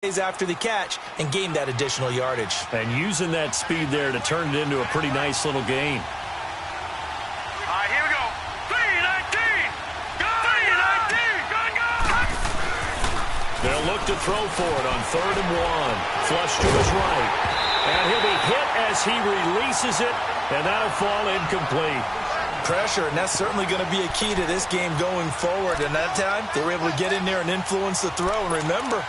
after the catch and gain that additional yardage. And using that speed there to turn it into a pretty nice little gain. All right, here we go. 3-19. 3-19. They'll look to throw for it on 3rd and 1. Flush to his right. And he'll be hit as he releases it, and that'll fall incomplete. Pressure, and that's certainly going to be a key to this game going forward. And that time, they were able to get in there and influence the throw. And remember,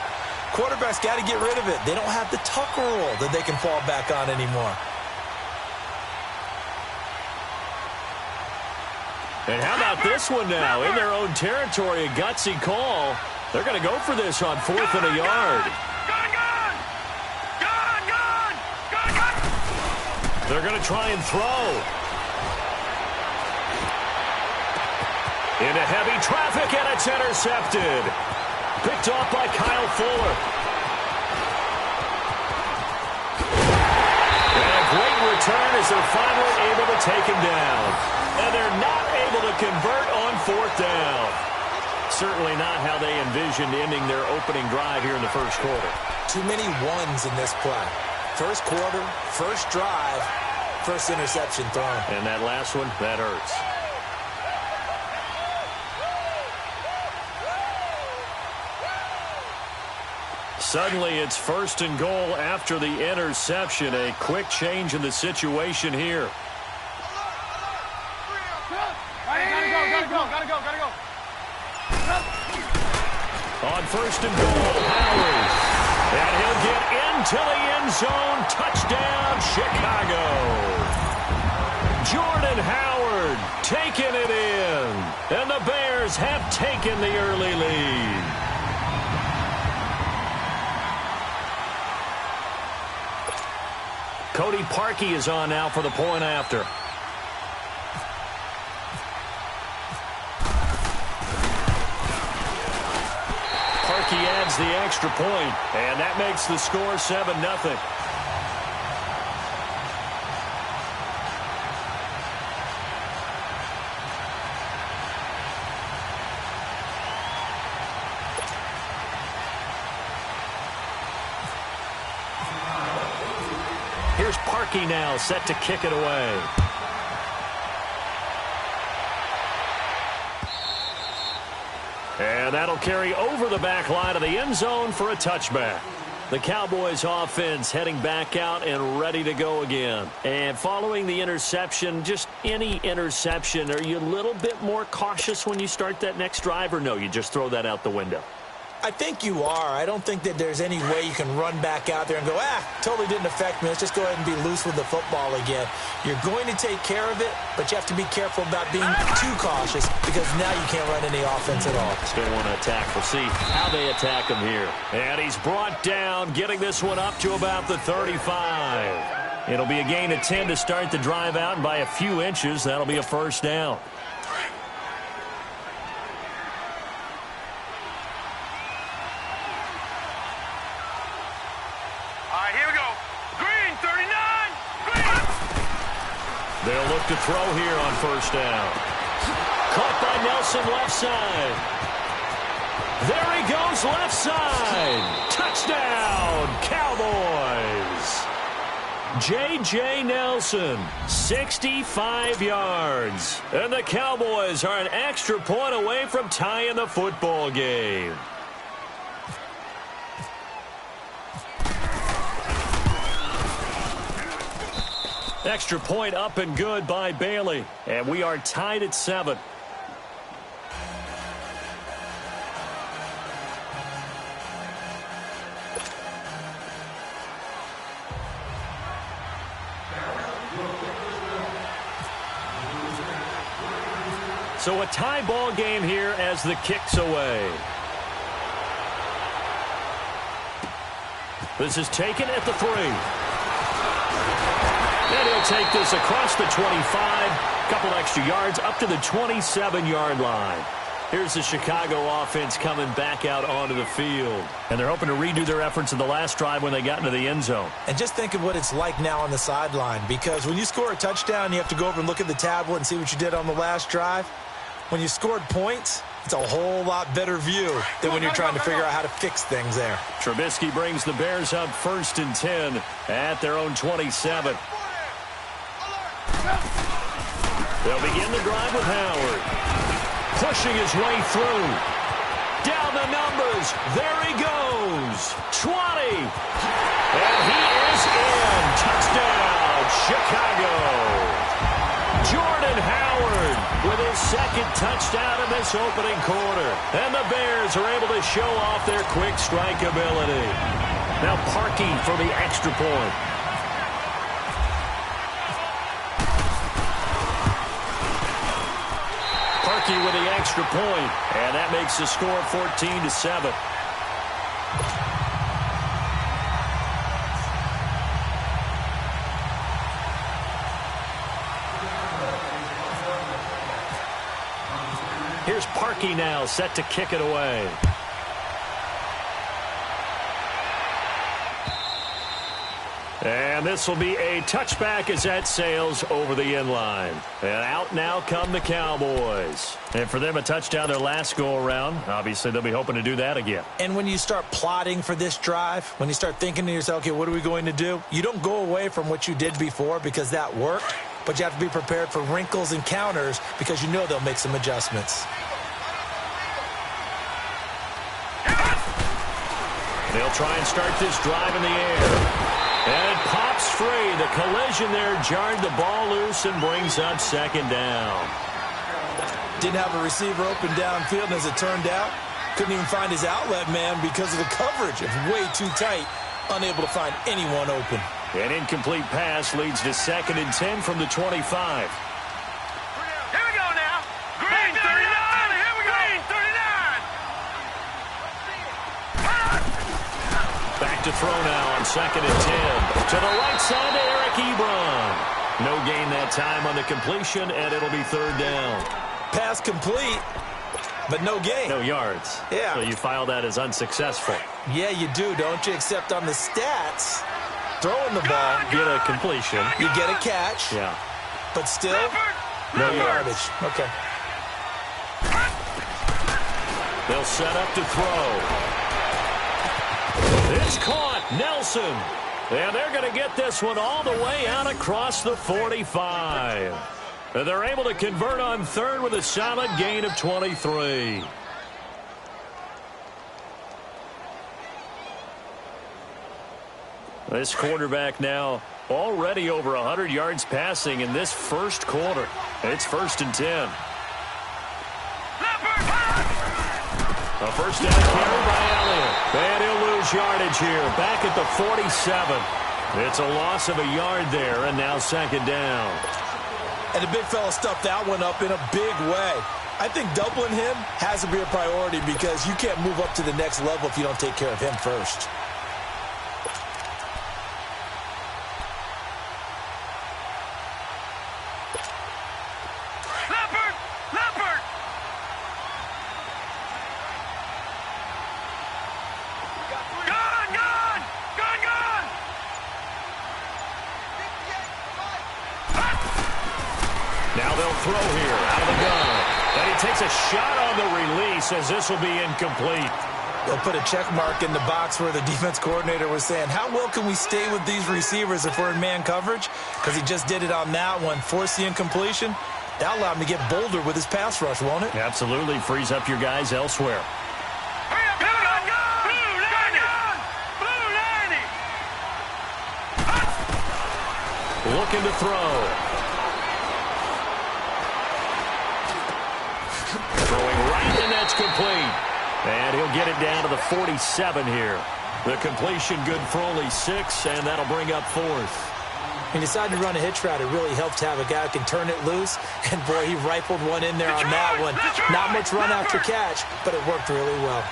quarterbacks got to get rid of it. They don't have the tuck rule that they can fall back on anymore. And how about this one now? In their own territory, a gutsy call. They're going to go for this on 4th and a yard. They're going to try and throw. Into heavy traffic, and it's intercepted. Picked off by Kyle Fuller. And a great return as they're finally able to take him down. And they're not able to convert on 4th down. Certainly not how they envisioned ending their opening drive here in the first quarter. Too many ones in this play. First quarter, first drive, first interception thrown. And that last one, that hurts. Suddenly, it's 1st and goal after the interception. A quick change in the situation here. Gotta go. On 1st and goal, Howard. And he'll get into the end zone. Touchdown, Chicago. Jordan Howard taking it in. And the Bears have taken the early lead. Cody Parkey is on now for the point after. Parkey adds the extra point, and that makes the score 7-0. Here's Parkey now, set to kick it away. And that'll carry over the back line of the end zone for a touchback. The Cowboys offense heading back out and ready to go again. And following the interception, just any interception, are you a little bit more cautious when you start that next drive, or no, you just throw that out the window? I think you are. I don't think that there's any way you can run back out there and go, totally didn't affect me. Let's just go ahead and be loose with the football again. You're going to take care of it, but you have to be careful about being too cautious because now you can't run any offense at all. Still want to attack. We'll see how they attack him here. And he's brought down, getting this one up to about the 35. It'll be a gain of 10 to start the drive out, and by a few inches, that'll be a 1st down. They'll look to throw here on 1st down. Caught by Nelson left side. There he goes left side. Touchdown, Cowboys. J.J. Nelson, 65 yards. And the Cowboys are an extra point away from tying the football game. Extra point up and good by Bailey. And we are tied at 7. So a tie ball game here as the kick's away. This is taken at the 3. And he'll take this across the 25, couple extra yards up to the 27-yard line. Here's the Chicago offense coming back out onto the field. And they're hoping to redo their efforts in the last drive when they got into the end zone. And just think of what it's like now on the sideline, because when you score a touchdown, you have to go over and look at the tablet and see what you did on the last drive. When you scored points, It's a whole lot better view than when you're trying to figure out how to fix things there. Trubisky brings the Bears up 1st and 10 at their own 27. They'll begin the drive with Howard. Pushing his way through. Down the numbers. There he goes. 20. And he is in. Touchdown, Chicago. Jordan Howard with his second touchdown in this opening quarter. And the Bears are able to show off their quick strike ability. Now Parkey for the extra point. Parkey with the extra point, and that makes the score 14-7. Here's Parkey now, set to kick it away. And this will be a touchback as that sails over the end line. And out now come the Cowboys. And for them, a touchdown their last go-around. Obviously, they'll be hoping to do that again. And when you start plotting for this drive, when you start thinking to yourself, okay, what are we going to do? You don't go away from what you did before because that worked, but you have to be prepared for wrinkles and counters because you know they'll make some adjustments. They'll try and start this drive in the air. And it pops free. The collision there jarred the ball loose and brings up 2nd down. Didn't have a receiver open downfield, and as it turned out, couldn't even find his outlet man because of the coverage. It's way too tight, unable to find anyone open. An incomplete pass leads to 2nd and 10 from the 25. Here we go now. Green 39. Here we go. Green 39. Back to throw now on 2nd and 10. To the right side to Eric Ebron. No gain that time on the completion, and it'll be 3rd down. Pass complete, but no gain. No yards. Yeah. So you file that as unsuccessful. Yeah, you do, don't you? Except on the stats, throwing the ball, Get a completion. you get a catch, Yeah. but still, no yardage. Okay. They'll set up to throw. It's caught. Nelson. And they're going to get this one all the way out across the 45. And they're able to convert on 3rd with a solid gain of 23. This quarterback now already over 100 yards passing in this first quarter. It's 1st and 10. A first down carry by Elliott. And he'll lose yardage here. Back at the 47. It's a loss of a yard there, and now 2nd down. And the big fella stuffed that one up in a big way. I think doubling him has to be a priority because you can't move up to the next level if you don't take care of him first. Now they'll throw here out of the gun. And he takes a shot on the release as this will be incomplete. They'll put a check mark in the box where the defense coordinator was saying, how well can we stay with these receivers if we're in man coverage? Because he just did it on that one, forced the incompletion. That'll allow him to get bolder with his pass rush, won't it? Absolutely frees up your guys elsewhere. Looking to throw. Throwing right, and that's complete. And he'll get it down to the 47 here. The completion good for only 6, and that'll bring up 4th. He decided to run a hitch route. It really helped to have a guy who can turn it loose. And, boy, he rifled one in there on that one. Not much run after catch, but it worked really well.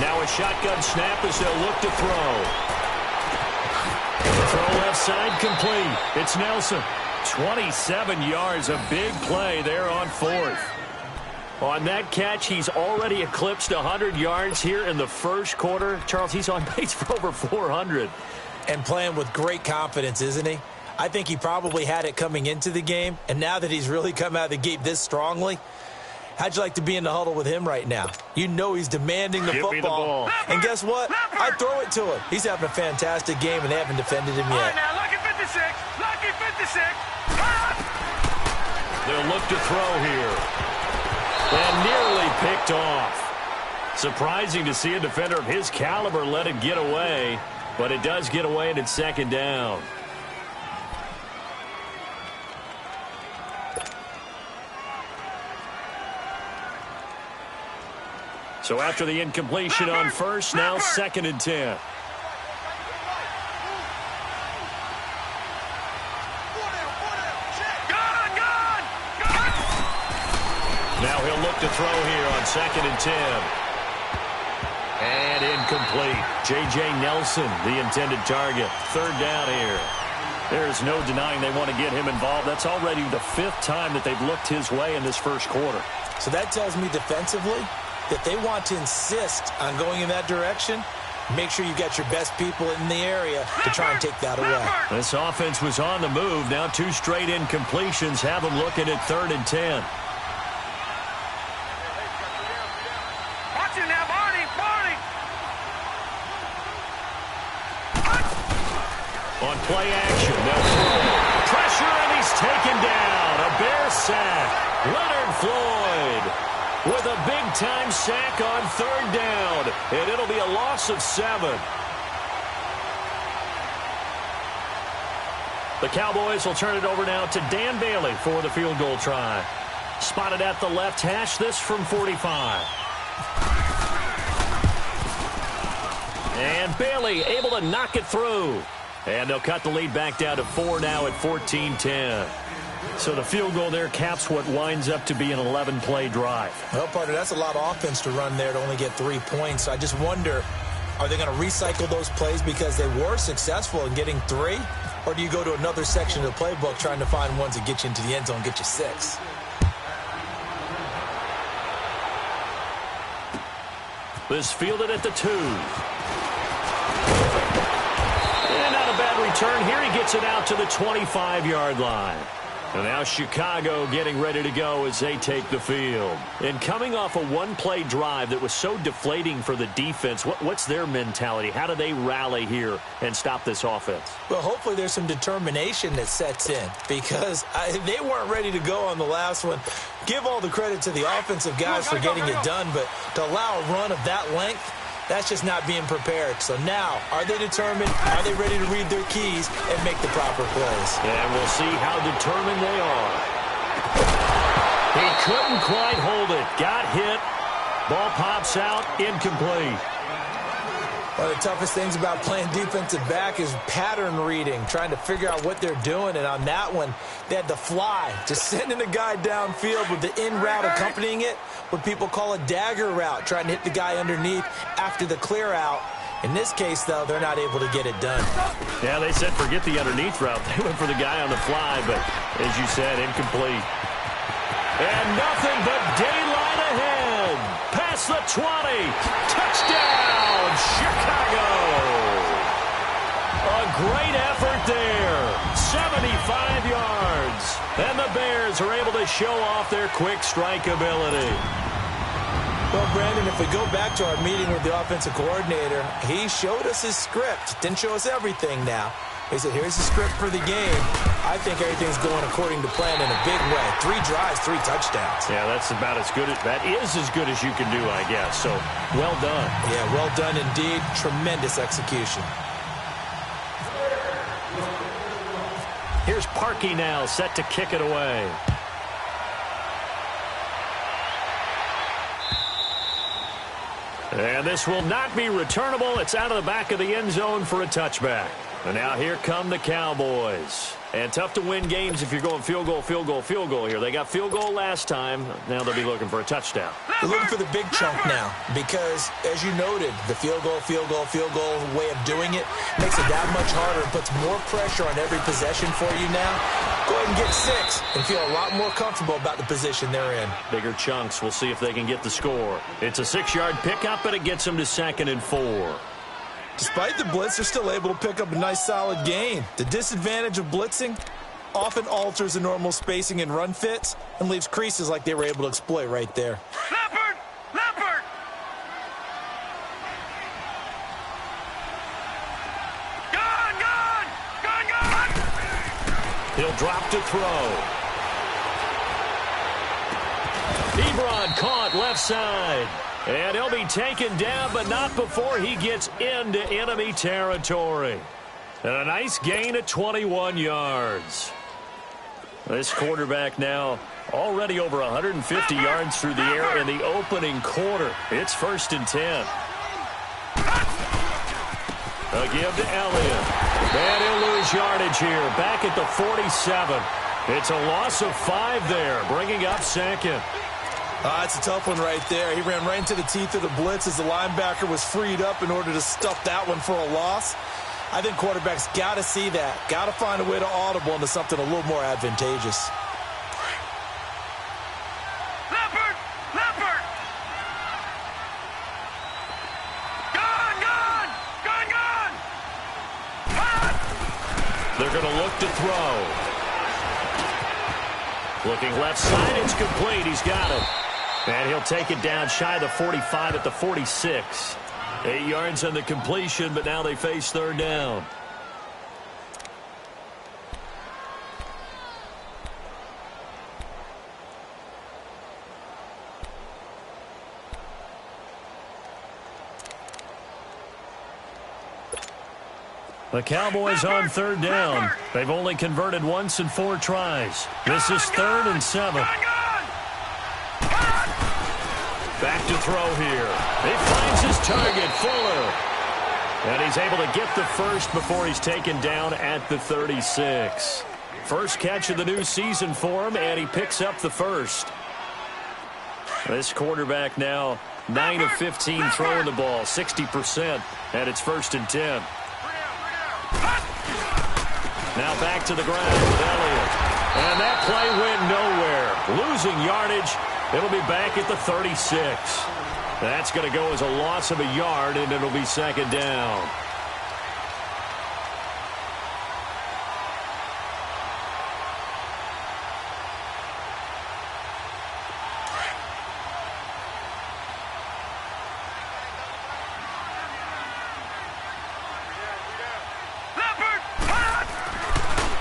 Now a shotgun snap as they'll look to throw. Throw left side complete. It's Nelson. 27 yards, a big play there on 4th. On that catch, he's already eclipsed 100 yards here in the first quarter. Charles, he's on pace for over 400. And playing with great confidence, isn't he? I think he probably had it coming into the game, and now that he's really come out of the gate this strongly, how'd you like to be in the huddle with him right now? You know he's demanding the football. Me the ball. And guess what? I'd throw it to him. He's having a fantastic game, and they haven't defended him All right, yet. now, lucky 56. Lucky 56. They'll look to throw here. And nearly picked off. Surprising to see a defender of his caliber let it get away, but it does get away and it's second down. So after the incompletion on first, now second and 10. Now he'll look to throw here on second and 10. And incomplete. J.J. Nelson, the intended target. Third down here. There's no denying they want to get him involved. That's already the 5th time that they've looked his way in this first quarter. So that tells me defensively that they want to insist on going in that direction. Make sure you got your best people in the area to try and take that away. This offense was on the move. Now 2 straight incompletions have them looking at third and 10. Watch it now, Barney. Barney. On play action, they'll throw. Pressure, and he's taken down. A Bear sack. Leonard Floyd with a big-time sack on third down, and it'll be a loss of 7. The Cowboys will turn it over now to Dan Bailey for the field goal try. Spotted at the left hash, this from 45. And Bailey able to knock it through. And they'll cut the lead back down to 4 now at 14-10. So the field goal there caps what winds up to be an 11-play drive. Well, partner, that's a lot of offense to run there to only get 3 points. I just wonder, are they going to recycle those plays because they were successful in getting 3? Or do you go to another section of the playbook trying to find ones that get you into the end zone and get you 6? This fielded at the 2. And not a bad return here. He gets it out to the 25-yard line. And now Chicago getting ready to go as they take the field. And coming off a one-play drive that was so deflating for the defense, what's their mentality? How do they rally here and stop this offense? Well, hopefully there's some determination that sets in because they weren't ready to go on the last one. Give all the credit to the offensive guys for getting it done, but to allow a run of that length, that's just not being prepared. So now, are they determined? Are they ready to read their keys and make the proper plays? And we'll see how determined they are. He couldn't quite hold it. Got hit. Ball pops out. Incomplete. One of the toughest things about playing defensive back is pattern reading, trying to figure out what they're doing. And on that one, they had the fly, just sending a guy downfield with the in route accompanying it, what people call a dagger route, trying to hit the guy underneath after the clear out. In this case, though, they're not able to get it done. Yeah, they said forget the underneath route. They went for the guy on the fly, but as you said, incomplete. And nothing but daylight ahead. Past the 20. Touchdown, Chicago. A great effort there. 75 yards. And the Bears are able to show off their quick strike ability. Well, Brandon, if we go back to our meeting with the offensive coordinator, he showed us his script. Didn't show us everything now. He said, here's the script for the game. I think everything's going according to plan in a big way. 3 drives, 3 touchdowns. Yeah, that's about as good as, that is as good as you can do, I guess. So, well done. Yeah, well done indeed. Tremendous execution. Here's Parkey now, set to kick it away. And this will not be returnable. It's out of the back of the end zone for a touchback. And now here come the Cowboys. And tough to win games if you're going field goal, field goal, field goal here. They got field goal last time. Now they'll be looking for a touchdown. They're looking for the big chunk now because, as you noted, the field goal way of doing it makes it that much harder and puts more pressure on every possession for you now. Go ahead and get 6 and feel a lot more comfortable about the position they're in. Bigger chunks. We'll see if they can get the score. It's a 6-yard pickup, but it gets them to 2nd and 4. Despite the blitz, they're still able to pick up a nice solid gain. The disadvantage of blitzing often alters the normal spacing and run fits and leaves creases like they were able to exploit right there. Leopard! Leopard! Gone! Gone! Gone! Gone! He'll drop to throw. Ebron caught left side. And he'll be taken down, but not before he gets into enemy territory. And a nice gain of 21 yards. This quarterback now already over 150 yards through the air in the opening quarter. It's 1st and 10. A give to Elliott. And he'll lose yardage here. Back at the 47. It's a loss of 5 there, bringing up 2nd. It's a tough one right there. He ran right into the teeth of the blitz as the linebacker was freed up in order to stuff that one for a loss. I think quarterbacks got to see that. Got to find a way to audible into something a little more advantageous. Leopard! Leopard! Gone! Gone! Gone! Gone! Hot! They're going to look to throw. Looking left side, it's complete. He's got it. And he'll take it down shy of the 45 at the 46. 8 yards on the completion, but now they face 3rd down. The Cowboys on 3rd down. They've only converted once in 4 tries. This is 3rd and 7. Back to throw here. He finds his target, Fuller. And he's able to get the first before he's taken down at the 36. First catch of the new season for him, and he picks up the first. This quarterback now 9 of 15 throwing the ball, 60%, and it's 1st and 10. Now back to the ground with Elliott. And that play went nowhere. Losing yardage. It'll be back at the 36. That's going to go as a loss of a yard, and it'll be 2nd down.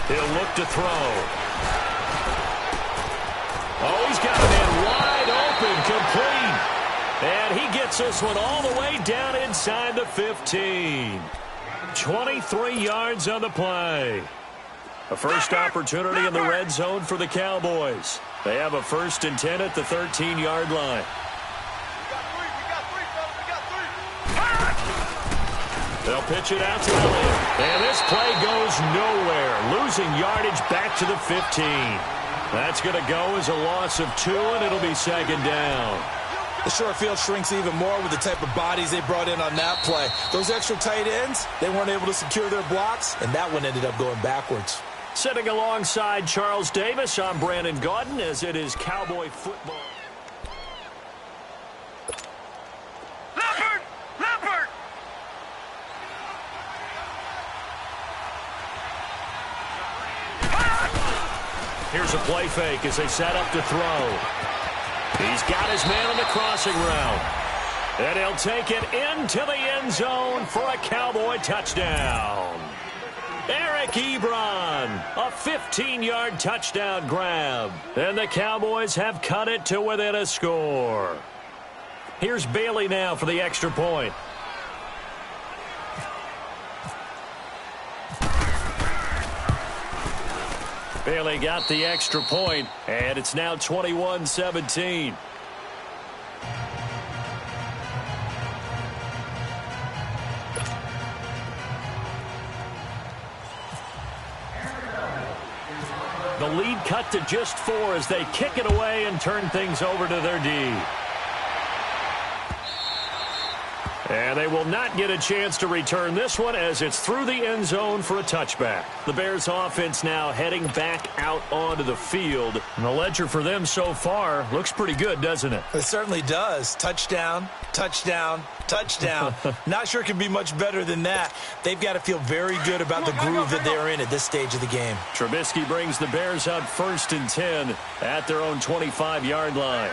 He'll look to throw. Oh, he's got it in wide open, complete. And he gets this one all the way down inside the 15. 23 yards on the play. A first opportunity in the red zone for the Cowboys. They have a 1st and 10 at the 13-yard line. They'll pitch it out to Elliott. And this play goes nowhere. Losing yardage back to the 15. That's going to go as a loss of 2, and it'll be 2nd down. The short field shrinks even more with the type of bodies they brought in on that play. Those extra tight ends, they weren't able to secure their blocks, and that one ended up going backwards. Sitting alongside Charles Davis, I'm Brandon Gaudin, as it is Cowboy football. Leopard! Leopard! Here's a play fake as they set up to throw. He's got his man on the crossing route. And he'll take it into the end zone for a Cowboy touchdown. Eric Ebron, a 15-yard touchdown grab. And the Cowboys have cut it to within a score. Here's Bailey now for the extra point. Bailey got the extra point, and it's now 21-17. The lead cut to just 4 as they kick it away and turn things over to their D. And they will not get a chance to return this one as it's through the end zone for a touchback. The Bears offense now heading back out onto the field. And the ledger for them so far looks pretty good, doesn't it? It certainly does. Touchdown, touchdown, touchdown. Not sure it can be much better than that. They've got to feel very good about the groove that they're in at this stage of the game. Trubisky brings the Bears up 1st and 10 at their own 25-yard line.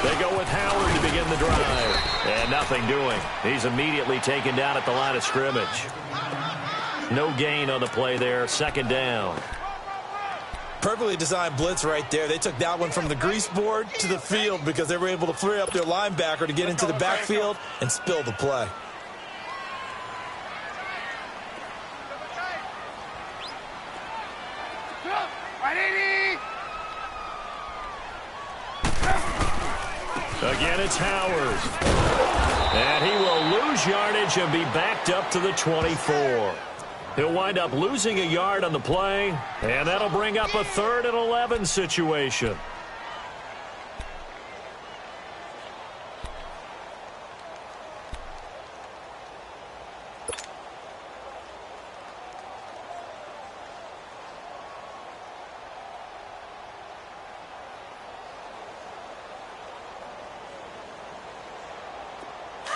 They go with Howard to begin the drive. And nothing doing. He's immediately taken down at the line of scrimmage. No gain on the play there. 2nd down. Perfectly designed blitz right there. They took that one from the grease board to the field because they were able to free up their linebacker to get into the backfield and spill the play. Again, it's Howard. And he will lose yardage and be backed up to the 24. He'll wind up losing a yard on the play, and that'll bring up a 3rd and 11 situation.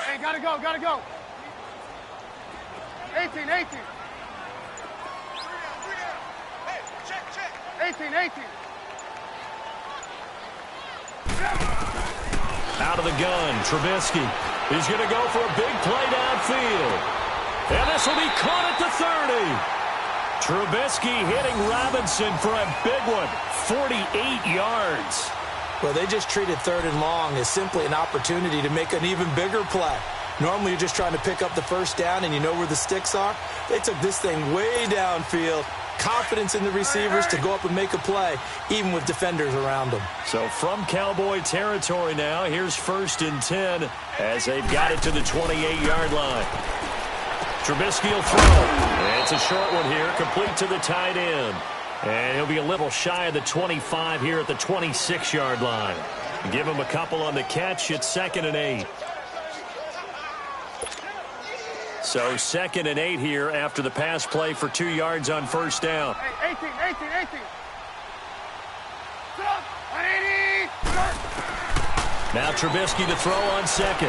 Hey, gotta go, gotta go. 18. 18. Out of the gun, Trubisky. He's going to go for a big play downfield. And this will be caught at the 30. Trubisky hitting Robinson for a big one, 48 yards. Well, they just treated 3rd and long as simply an opportunity to make an even bigger play. Normally, you're just trying to pick up the 1st down and you know where the sticks are. They took this thing way downfield. Confidence in the receivers to go up and make a play, even with defenders around them. So from Cowboy territory now, here's 1st and 10 as they've got it to the 28-yard line. Trubisky will throw. And it's a short one here, complete to the tight end. And he'll be a little shy of the 25 here at the 26-yard line. Give him a couple on the catch. It's 2nd and 8. So 2nd and 8 here after the pass play for 2 yards on 1st down. 18. Now Trubisky to throw on 2nd.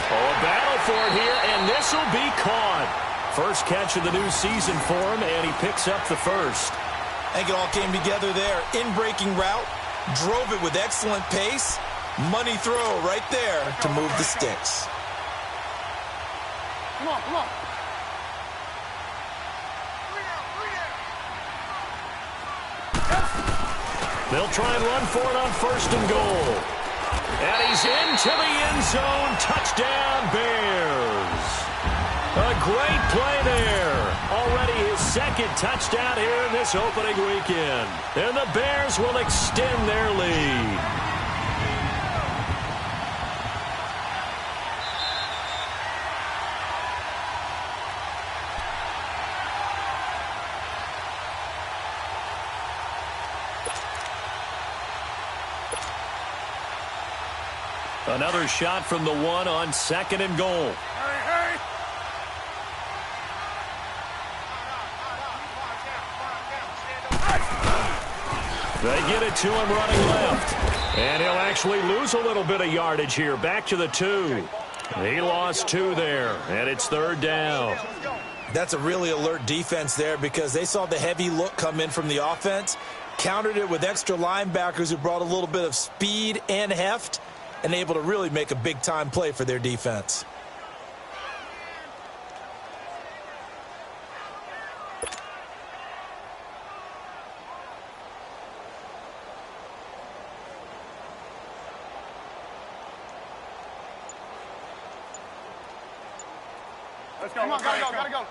Oh, a battle for it here, and this will be caught. First catch of the new season for him, and he picks up the 1st. I think it all came together there. In-breaking route, drove it with excellent pace. Money throw right there to move the sticks. Come on. They'll try and run for it on 1st and goal. And he's into the end zone. Touchdown, Bears. A great play there. Already his 2nd touchdown here in this opening weekend. And the Bears will extend their lead. Another shot from the 1 on 2nd and goal. Hurry. They get it to him running left. And he'll actually lose a little bit of yardage here. Back to the 2. He lost 2 there, and it's 3rd down. That's a really alert defense there because they saw the heavy look come in from the offense, countered it with extra linebackers who brought a little bit of speed and heft, and able to really make a big-time play for their defense. Let's go. Come on, gotta go.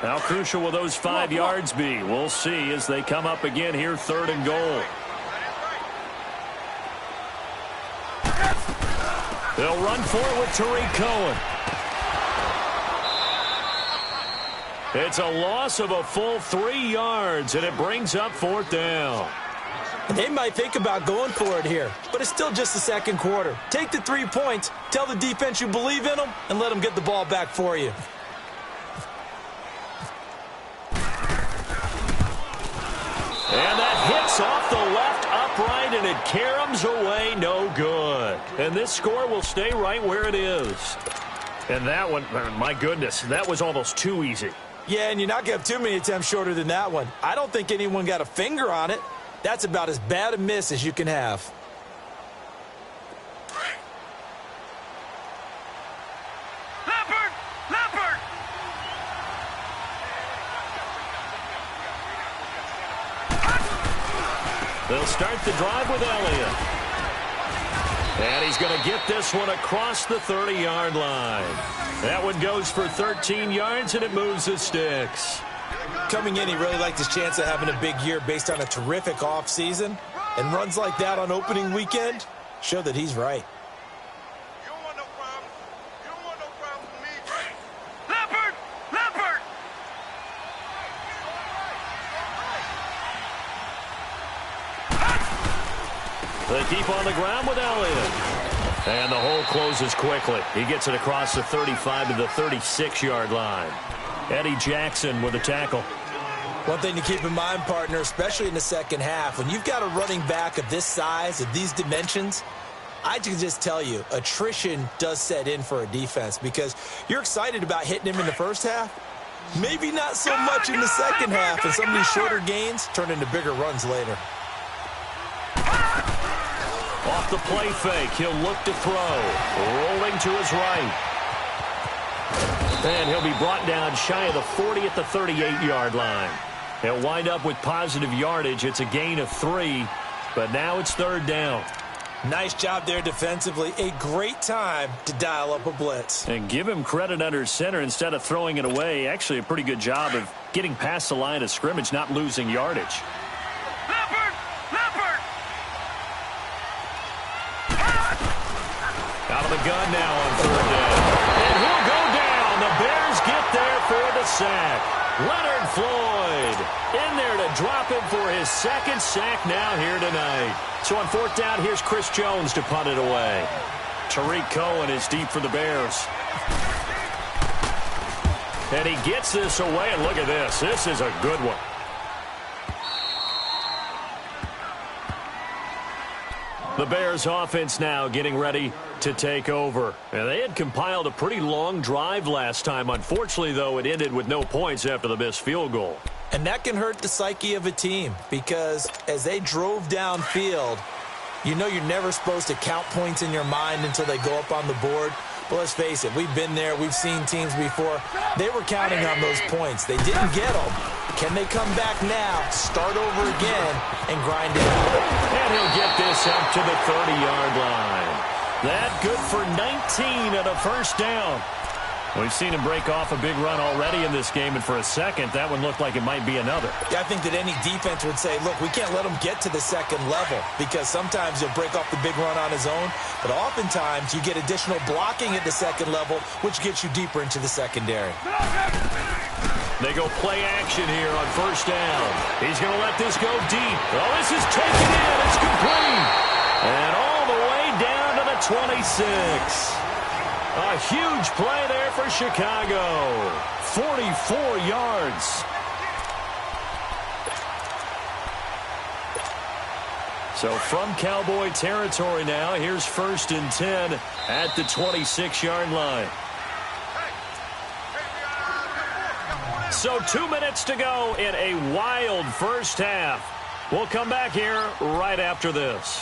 How crucial will those 5 yards be? We'll see as they come up again here, 3rd and goal. They'll run for it with Tariq Cohen. It's a loss of a full 3 yards, and it brings up 4th down. They might think about going for it here, but it's still just the second quarter. Take the 3 points, tell the defense you believe in them, and let them get the ball back for you. And that hits off the left upright, and it caroms away, no good. And this score will stay right where it is. And that one, my goodness, that was almost too easy. Yeah, and you're not going to have too many attempts shorter than that one. I don't think anyone got a finger on it. That's about as bad a miss as you can have. Leopard! Leopard! They'll start the drive with Elliott. And he's going to get this one across the 30-yard line. That one goes for 13 yards, and it moves the sticks. Coming in, he really liked his chance of having a big year based on a terrific offseason. And runs like that on opening weekend show that he's right. You don't want no problem. You don't want no problem with me. Leopard! Leopard! They keep on the ground with Elliott. And the hole closes quickly. He gets it across the 35 to the 36-yard line. Eddie Jackson with a tackle. One thing to keep in mind, partner, especially in the second half, when you've got a running back of this size, of these dimensions, I can just tell you, attrition does set in for a defense because you're excited about hitting him in the first half. Maybe not so much in the second half, and some of these shorter gains turn into bigger runs later. Off the play fake, he'll look to throw. Rolling to his right. And he'll be brought down shy of the 40 at the 38-yard line. He'll wind up with positive yardage. It's a gain of 3, but now it's 3rd down. Nice job there defensively. A great time to dial up a blitz. And give him credit under center instead of throwing it away. Actually, a pretty good job of getting past the line of scrimmage, not losing yardage. Leopard! Leopard! Out of the gun now on 3rd down. And he'll go down. The Bears get there for the sack. Leonard Floyd in there to drop him for his 2nd sack now here tonight. So on 4th down, here's Chris Jones to punt it away. Tariq Cohen is deep for the Bears. And he gets this away, and look at this. This is a good one. The Bears offense now getting ready to take over. And they had compiled a pretty long drive last time. Unfortunately, though, it ended with no points after the missed field goal. And that can hurt the psyche of a team because as they drove downfield, you know you're never supposed to count points in your mind until they go up on the board. But let's face it, we've been there. We've seen teams before. They were counting on those points. They didn't get them. Can they come back now, start over again, and grind it out? And he'll get this up to the 30-yard line. That good for 19 and a 1st down. We've seen him break off a big run already in this game, and for a second, that one looked like it might be another. I think that any defense would say, look, we can't let him get to the second level because sometimes he'll break off the big run on his own, but oftentimes you get additional blocking at the second level, which gets you deeper into the secondary. They go play action here on 1st down. He's going to let this go deep. Oh, this is taken in. It's complete. And all the way down to the 26. A huge play there for Chicago. 44 yards. So from Cowboy territory now, here's 1st and 10 at the 26-yard line. So 2 minutes to go in a wild first half. We'll come back here right after this.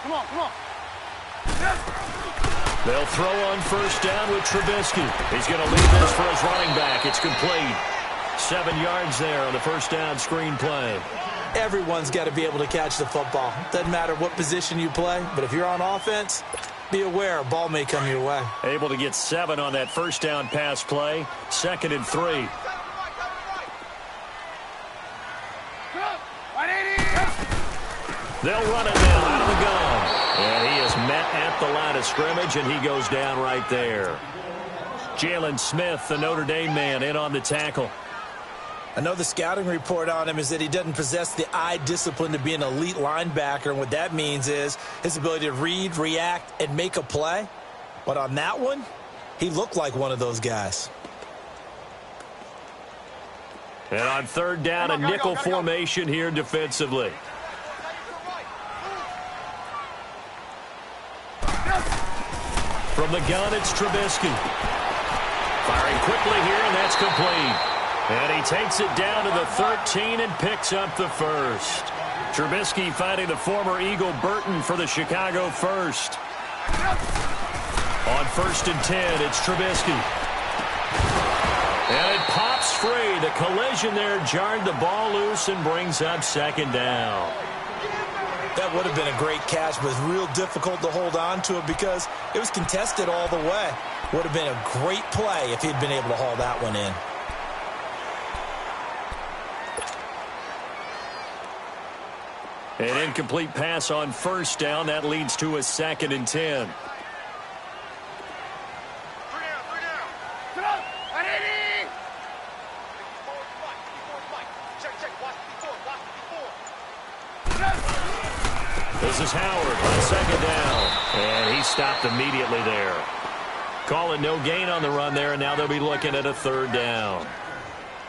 Come on, come on. They'll throw on 1st down with Trubisky. He's going to leave this for his running back. It's complete. 7 yards there on the first down screen play. Everyone's got to be able to catch the football. Doesn't matter what position you play, but if you're on offense, be aware a ball may come your way. Able to get 7 on that first down pass play. 2nd and 3. They'll run it now out of the gun. And he is met at the line of scrimmage, and he goes down right there. Jalen Smith, the Notre Dame man, in on the tackle. I know the scouting report on him is that he doesn't possess the eye discipline to be an elite linebacker, and what that means is his ability to read, react, and make a play. But on that one, he looked like one of those guys. And on 3rd down, a nickel formation here defensively. From the gun, it's Trubisky. Firing quickly here, and that's complete. And he takes it down to the 13 and picks up the first. Trubisky finding the former Eagle Burton for the Chicago first. On 1st and 10, it's Trubisky. And it pops free. The collision there jarred the ball loose and brings up 2nd down. That would have been a great catch, but it's real difficult to hold on to it because it was contested all the way. Would have been a great play if he'd been able to haul that one in. An incomplete pass on 1st down. That leads to a 2nd and 10. This is Howard on 2nd down. And he stopped immediately there. Call it no gain on the run there, and now they'll be looking at a 3rd down.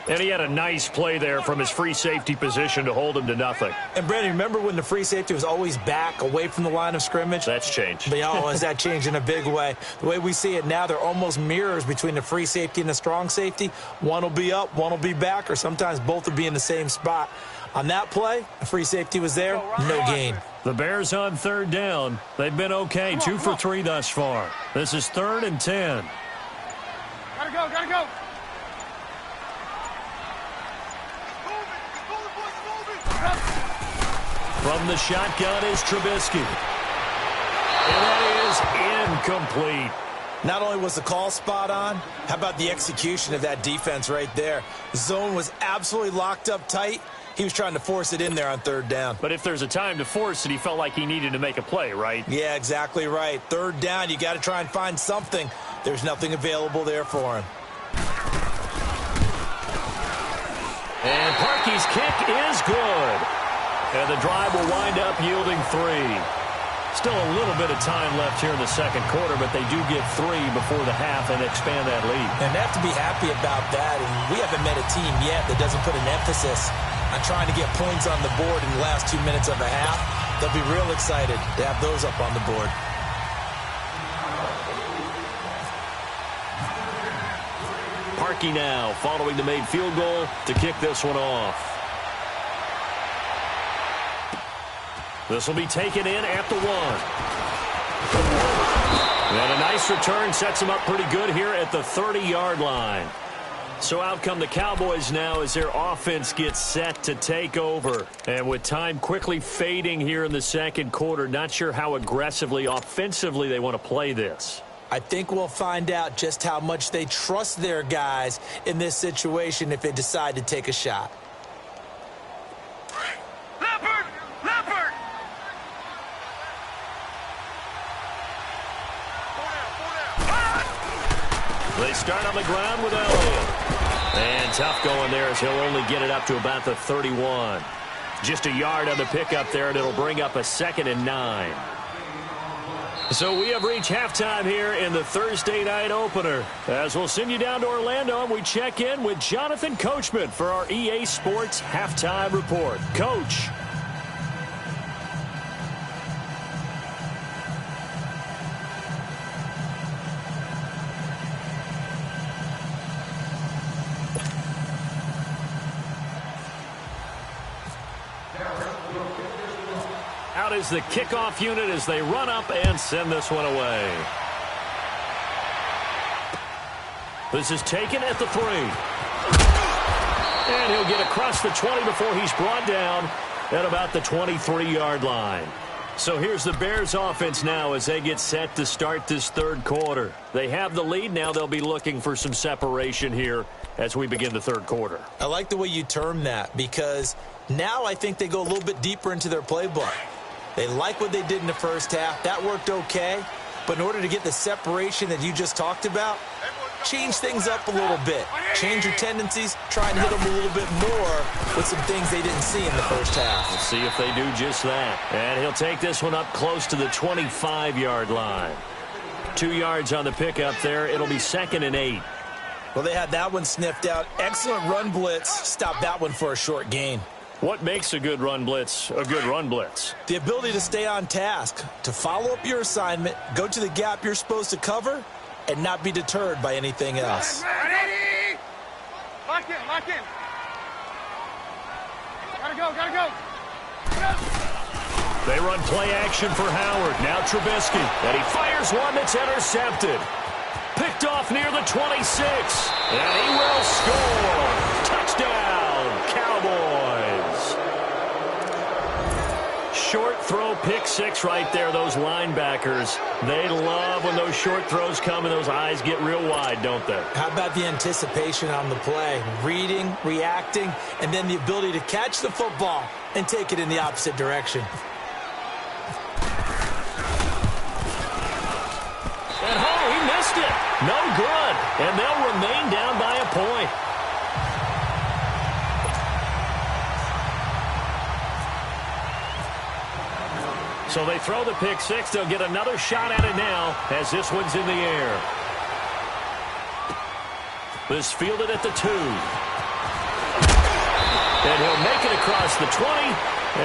And he had a nice play there from his free safety position to hold him to nothing. And, Brandon, remember when the free safety was always back away from the line of scrimmage? That's changed. But, has that changed in a big way? The way we see it now, they're almost mirrors between the free safety and the strong safety. One will be up, one will be back, or sometimes both will be in the same spot. On that play, the free safety was there, no gain. The Bears on 3rd down. They've been okay, 2 for 3 thus far. This is 3rd and 10. Gotta go, gotta go. From the shotgun is Trubisky. And that is incomplete. Not only was the call spot on, how about the execution of that defense right there? The zone was absolutely locked up tight. He was trying to force it in there on 3rd down. But if there's a time to force it, he felt like he needed to make a play, right? Yeah, exactly right. 3rd down, you got to try and find something. There's nothing available there for him. And Parkey's kick is good. And the drive will wind up yielding 3. Still a little bit of time left here in the 2nd quarter, but they do get 3 before the half and expand that lead. And they have to be happy about that. And we haven't met a team yet that doesn't put an emphasis on trying to get points on the board in the last 2 minutes of a half. They'll be real excited to have those up on the board. Parkey now following the made field goal to kick this one off. This will be taken in at the 1. And a nice return sets him up pretty good here at the 30-yard line. So out come the Cowboys now as their offense gets set to take over. And with time quickly fading here in the 2nd quarter, not sure how aggressively, offensively they want to play this. I think we'll find out just how much they trust their guys in this situation if they decide to take a shot. Leopard! Leopard! They start on the ground with Elliott. And tough going there as he'll only get it up to about the 31. Just a yard on the pickup there, and it'll bring up a 2nd and 9. So we have reached halftime here in the Thursday night opener. As we'll send you down to Orlando, and we check in with Jonathan Coachman for our EA Sports Halftime Report. Coach. Out is the kickoff unit as they run up and send this one away. This is taken at the 3. he'll get across the 20 before he's brought down at about the 23-yard line. So here's the Bears offense now as they get set to start this third quarter. They have the lead. Now they'll be looking for some separation here as we begin the third quarter. I like the way you term that because now I think they go a little bit deeper into their playbook. They like what they did in the first half. That worked okay. But in order to get the separation that you just talked about, change things up a little bit. Change your tendencies. Try and hit them a little bit more with some things they didn't see in the first half. We'll see if they do just that. And he'll take this one up close to the 25-yard line. 2 yards on the pickup there. It'll be 2nd and 8. Well, they had that one sniffed out. Excellent run blitz. Stop that one for a short gain. What makes a good run blitz a good run blitz? The ability to stay on task, to follow up your assignment, go to the gap you're supposed to cover, and not be deterred by anything else. Ready? Lock in, lock in. Gotta go. They run play action for Howard. Now Trubisky. And he fires one that's intercepted. Picked off near the 26. And he will score. Touchdown, Cowboys. Short throw, pick six right there, those linebackers. They love when those short throws come and those eyes get real wide, don't they? How about the anticipation on the play? Reading, reacting, and then the ability to catch the football and take it in the opposite direction. And he missed it. No good. And they'll remain down by a point. So they throw the pick six. They'll get another shot at it now as this one's in the air. This fielded at the 2. And he'll make it across the 20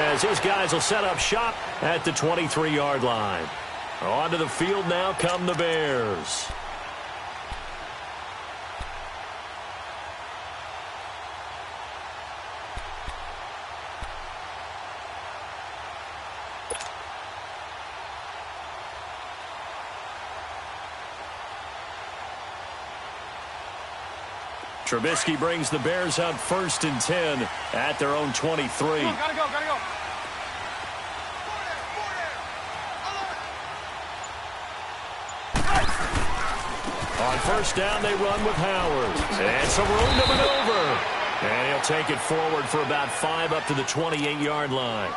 as his guys will set up shop at the 23-yard line. Onto the field now come the Bears. Trubisky brings the Bears up 1st and 10 at their own 23. Gotta go. On 1st down, they run with Howard. And some room to maneuver. And he'll take it forward for about 5 up to the 28-yard line.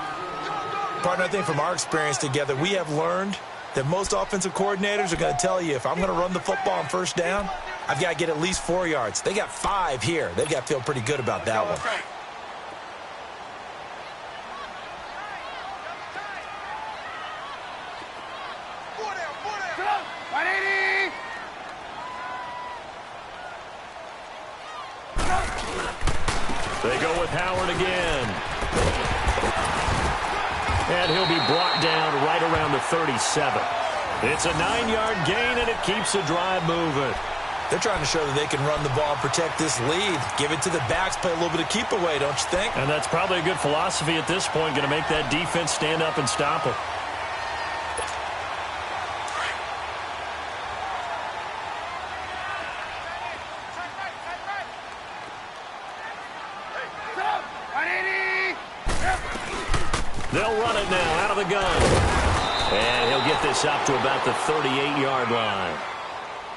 Partner, I think from our experience together, we have learned that most offensive coordinators are going to tell you, if I'm going to run the football on 1st down, I've got to get at least 4 yards. They got 5 here. They've got to feel pretty good about that one. They go with Howard again. And he'll be brought down right around the 37. It's a 9-yard gain, and it keeps the drive moving. They're trying to show that they can run the ball and protect this lead. Give it to the backs, play a little bit of keep away, don't you think? And that's probably a good philosophy at this point, going to make that defense stand up and stop them. They'll run it now out of the gun. And he'll get this up to about the 38-yard line.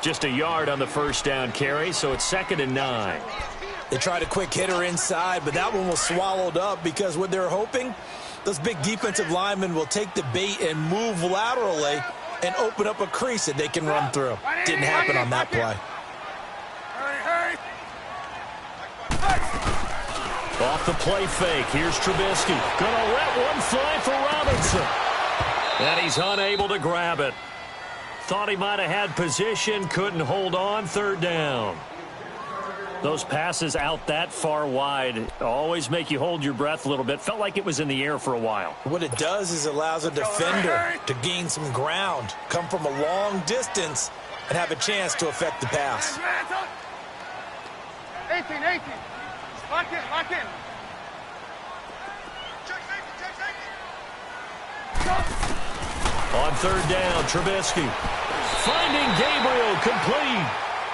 Just a yard on the 1st down carry, so it's 2nd and 9. They tried a quick hitter inside, but that one was swallowed up because what they're hoping, those big defensive linemen will take the bait and move laterally and open up a crease that they can run through. Didn't happen on that play. Hurry. Off the play fake, here's Trubisky. Gonna let one fly for Robinson. And he's unable to grab it. Thought he might have had position, couldn't hold on, 3rd down. Those passes out that far wide always make you hold your breath a little bit. Felt like it was in the air for a while. What it does is allows a defender to gain some ground, come from a long distance, and have a chance to affect the pass. 18. Lock in. On 3rd down, Trubisky finding Gabriel complete.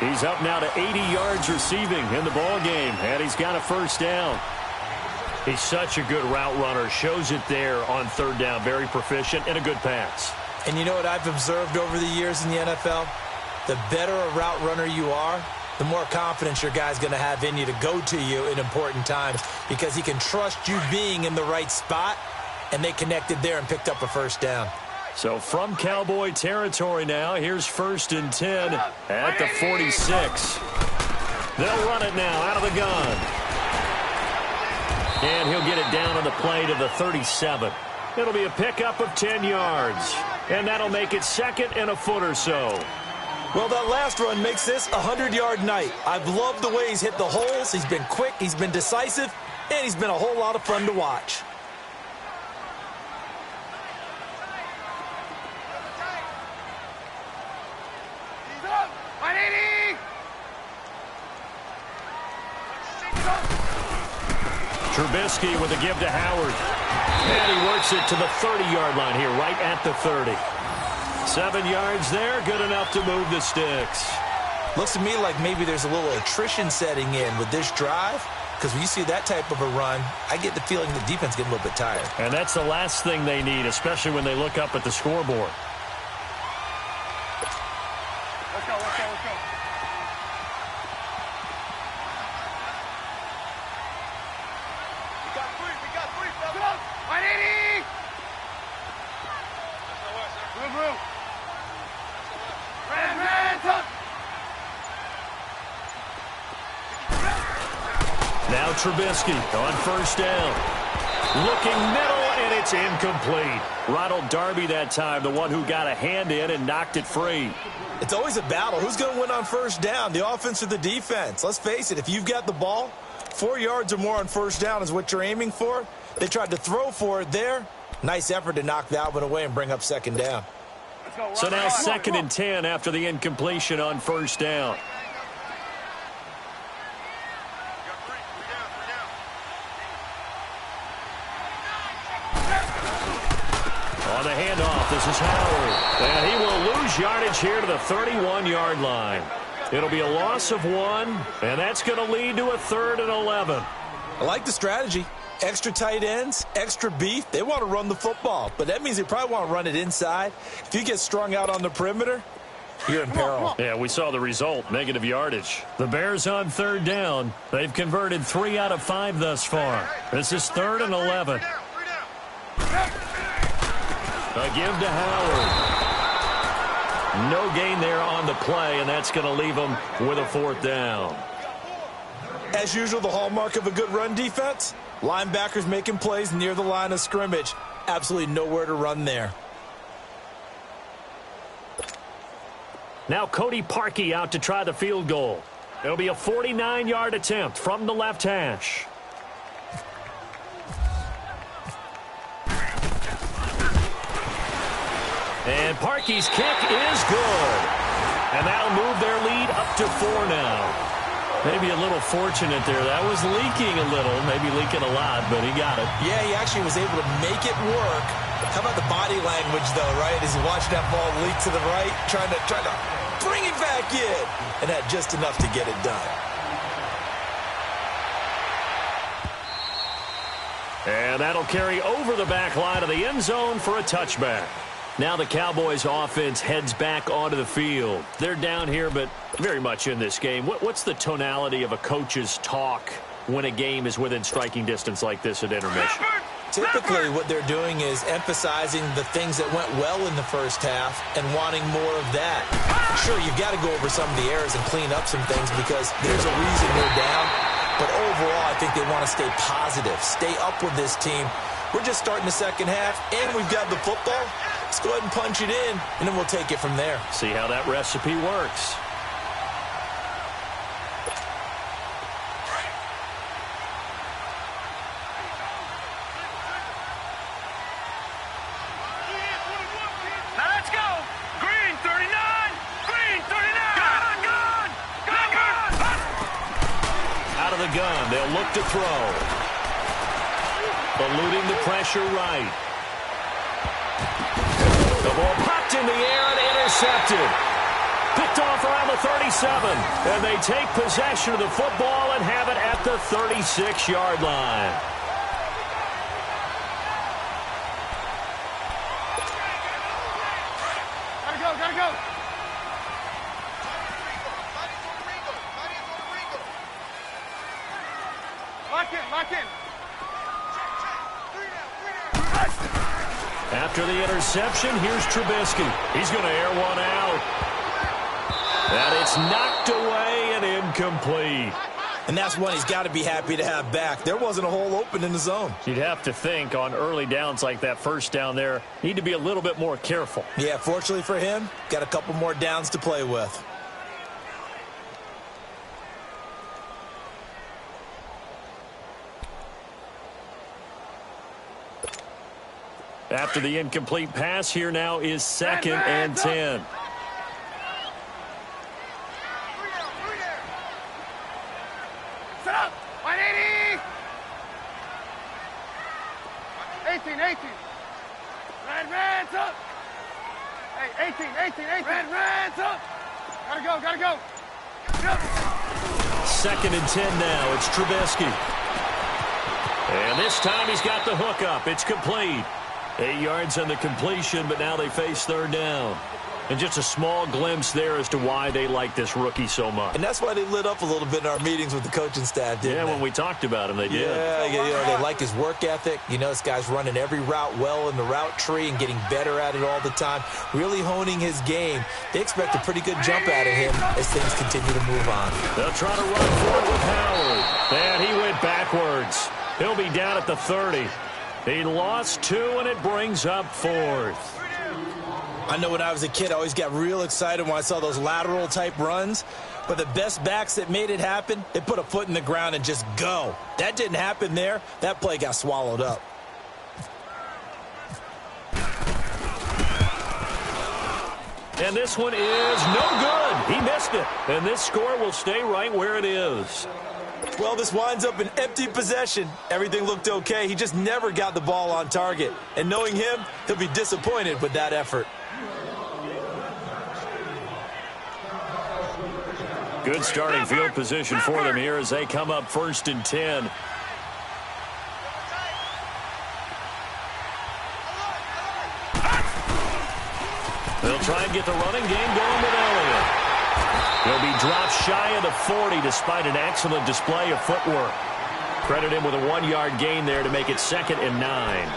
He's up now to 80 yards receiving in the ball game, and he's got a first down. He's such a good route runner. Shows it there on third down. Very proficient and a good pass. And you know what I've observed over the years in the NFL? The better a route runner you are, the more confidence your guy's going to have in you to go to you in important times because he can trust you being in the right spot, and they connected there and picked up a first down. So from Cowboy territory now, here's 1st and 10 at the 46. They'll run it now out of the gun. And he'll get it down on the play to the 37. It'll be a pickup of 10 yards. And that'll make it 2nd and a foot or so. Well, that last run makes this a 100-yard night. I've loved the way he's hit the holes. He's been quick, he's been decisive, and he's been a whole lot of fun to watch. Trubisky with a give to Howard. And he works it to the 30-yard line here, right at the 30. 7 yards there, good enough to move the sticks. Looks to me like maybe there's a little attrition setting in with this drive, because when you see that type of a run, I get the feeling the defense getting a little bit tired. And that's the last thing they need, especially when they look up at the scoreboard. Let's go, let's go, let's go. We got three, fellas. 180! Move. Ran, tuck. Now Trubisky on first down. Looking middle, and it's incomplete. Ronald Darby that time, the one who got a hand in and knocked it free. It's always a battle. Who's going to win on first down, the offense or the defense? Let's face it, if you've got the ball, 4 yards or more on first down is what you're aiming for. They tried to throw for it there. Nice effort to knock that one away and bring up second down. So now 2nd and 10 after the incompletion on first down. On the handoff, this is Howard. And he will lose yardage here to the 31-yard line. It'll be a loss of 1, and that's going to lead to a 3rd and 11. I like the strategy. Extra tight ends, extra beef. They want to run the football, but that means they probably want to run it inside. If you get strung out on the perimeter, you're in peril. Yeah, we saw the result, negative yardage. The Bears on third down. They've converted 3 out of 5 thus far. This is 3rd and 11. A give to Howard. No gain there on the play, and that's going to leave them with a 4th down. As usual, the hallmark of a good run defense, linebackers making plays near the line of scrimmage. Absolutely nowhere to run there. Now Cody Parkey out to try the field goal. It'll be a 49-yard attempt from the left hash. And Parkey's kick is good. And that'll move their lead up to 4 now. Maybe a little fortunate there. That was leaking a little, maybe leaking a lot, but he got it. Yeah, he actually was able to make it work. How about the body language, though, right? As he watched that ball leak to the right, trying to bring it back in. And had just enough to get it done. And that'll carry over the back line of the end zone for a touchback. Now the Cowboys offense heads back onto the field. They're down here, but very much in this game. What's the tonality of a coach's talk when a game is within striking distance like this at intermission? Typically, what they're doing is emphasizing the things that went well in the first half and wanting more of that. Sure, you've got to go over some of the errors and clean up some things because there's a reason you're down. But overall, I think they want to stay positive, stay up with this team. We're just starting the second half, and we've got the football. Let's go ahead and punch it in, and then we'll take it from there. See how that recipe works. Now let's go. Green 39. Green 39. Gun. Out of the gun, they'll look to throw. Eluding the pressure right. The ball popped in the air and intercepted. Picked off around the 37. And they take possession of the football and have it at the 36-yard line. Gotta go. Lock in. After the interception, here's Trubisky. He's going to air one out. And it's knocked away and incomplete. And that's one he's got to be happy to have back. There wasn't a hole open in the zone. You'd have to think on early downs like that first down there, need to be a little bit more careful. Yeah, fortunately for him, got a couple more downs to play with. After the incomplete pass, here now is 2nd and 10. Set up. 180. 18. Red's up. Hey, 18. Red's up. Gotta go. Yep. 2nd and 10 now. It's Trubisky. And this time he's got the hook up. It's complete. 8 yards on the completion, but now they face 3rd down. And just a small glimpse there as to why they like this rookie so much. And that's why they lit up a little bit in our meetings with the coaching staff, didn't they? When we talked about him, they did. Yeah, they like his work ethic. You know, this guy's running every route well in the route tree and getting better at it all the time, really honing his game. They expect a pretty good jump out of him as things continue to move on. They'll try to run forward with Howard. And he went backwards. He'll be down at the 30. He lost 2, and it brings up 4th. I know when I was a kid, I always got real excited when I saw those lateral-type runs. But the best backs that made it happen, they put a foot in the ground and just go. That didn't happen there. That play got swallowed up. And this one is no good. He missed it. And this score will stay right where it is. Well, this winds up an empty possession. Everything looked okay. He just never got the ball on target. And knowing him, he'll be disappointed with that effort. Good starting field position for them here as they come up 1st and 10. They'll try and get the running game going with Elliott. He'll be dropped shy of the 40 despite an excellent display of footwork. Credit him with a 1-yard gain there to make it 2nd and 9.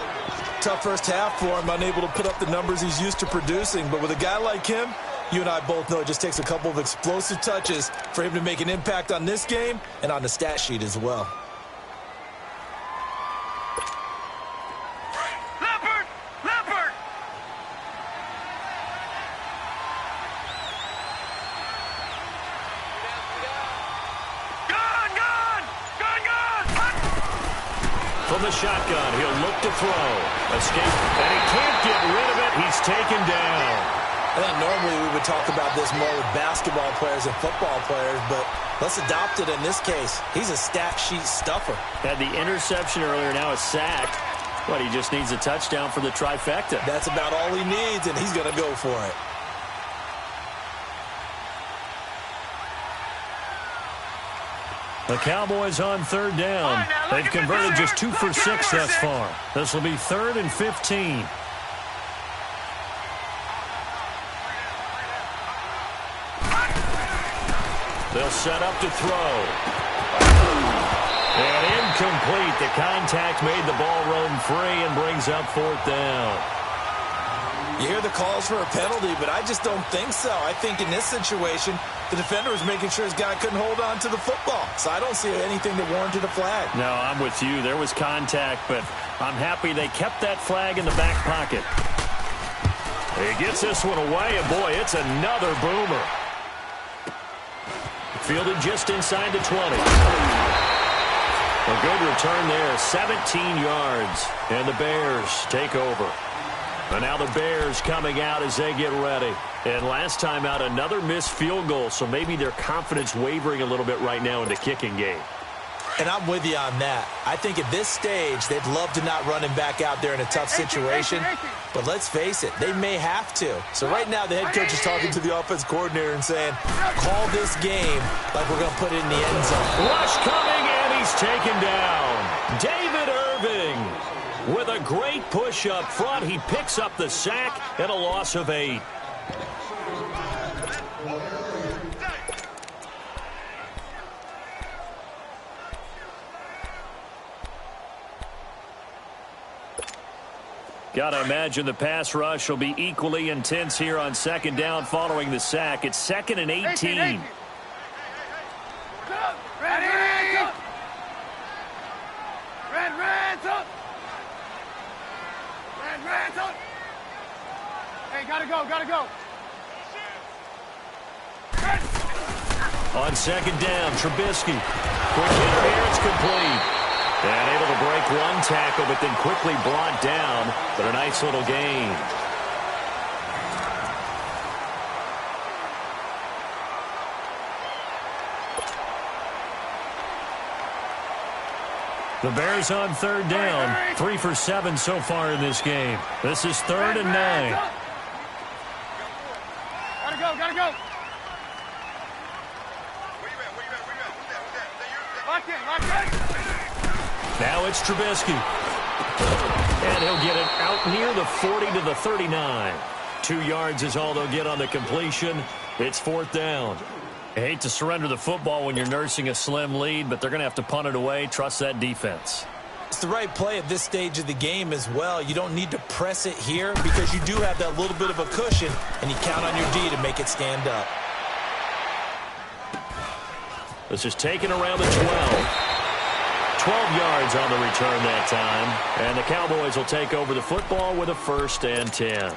Tough first half for him, unable to put up the numbers he's used to producing. But with a guy like him, you and I both know it just takes a couple of explosive touches for him to make an impact on this game and on the stat sheet as well. Leopard! From the shotgun, he'll look to throw. Escape, and he can't get rid of it. He's taken down. I think normally we would talk about this more with basketball players and football players, but let's adopt it in this case. He's a stat sheet stuffer. Had the interception earlier, now a sack. But he just needs a touchdown for the trifecta. That's about all he needs, and he's going to go for it. The Cowboys on 3rd down. They've converted just 2 for 6 thus far. This will be 3rd and 15. They'll set up to throw. And incomplete. The contact made the ball roam free and brings up 4th down. You hear the calls for a penalty, but I just don't think so. I think in this situation, the defender was making sure his guy couldn't hold on to the football. So I don't see anything that warranted a flag. No, I'm with you. There was contact, but I'm happy they kept that flag in the back pocket. He gets this one away, and boy, it's another boomer. Fielded just inside the 20. A good return there, 17 yards, and the Bears take over. And now the Bears coming out as they get ready. And last time out, another missed field goal, so maybe their confidence wavering a little bit right now in the kicking game. And I'm with you on that. I think at this stage, they'd love to not run him back out there in a tough situation. But let's face it, they may have to. So right now, the head coach is talking to the offense coordinator and saying, call this game like we're going to put it in the end zone. Rush coming, and he's taken down. David Irving with a great push up front. He picks up the sack and a loss of 8. Got to imagine the pass rush will be equally intense here on second down following the sack. It's 2nd and 18. Ready? Hey, gotta go. On second down, Trubisky. Quick hitter here, it's complete. And able to break one tackle, but then quickly brought down. But a nice little gain. The Bears on third down. 3 for 7 so far in this game. This is 3rd and 9. Gotta go. Where you at? Lock in. Now it's Trubisky. And he'll get it out near the 40 to the 39. 2 yards is all they'll get on the completion. It's 4th down. I hate to surrender the football when you're nursing a slim lead, but they're going to have to punt it away. Trust that defense. It's the right play at this stage of the game as well. You don't need to press it here because you do have that little bit of a cushion, and you count on your D to make it stand up. This is taken around the 12. 12 yards on the return that time. And the Cowboys will take over the football with a 1st and 10.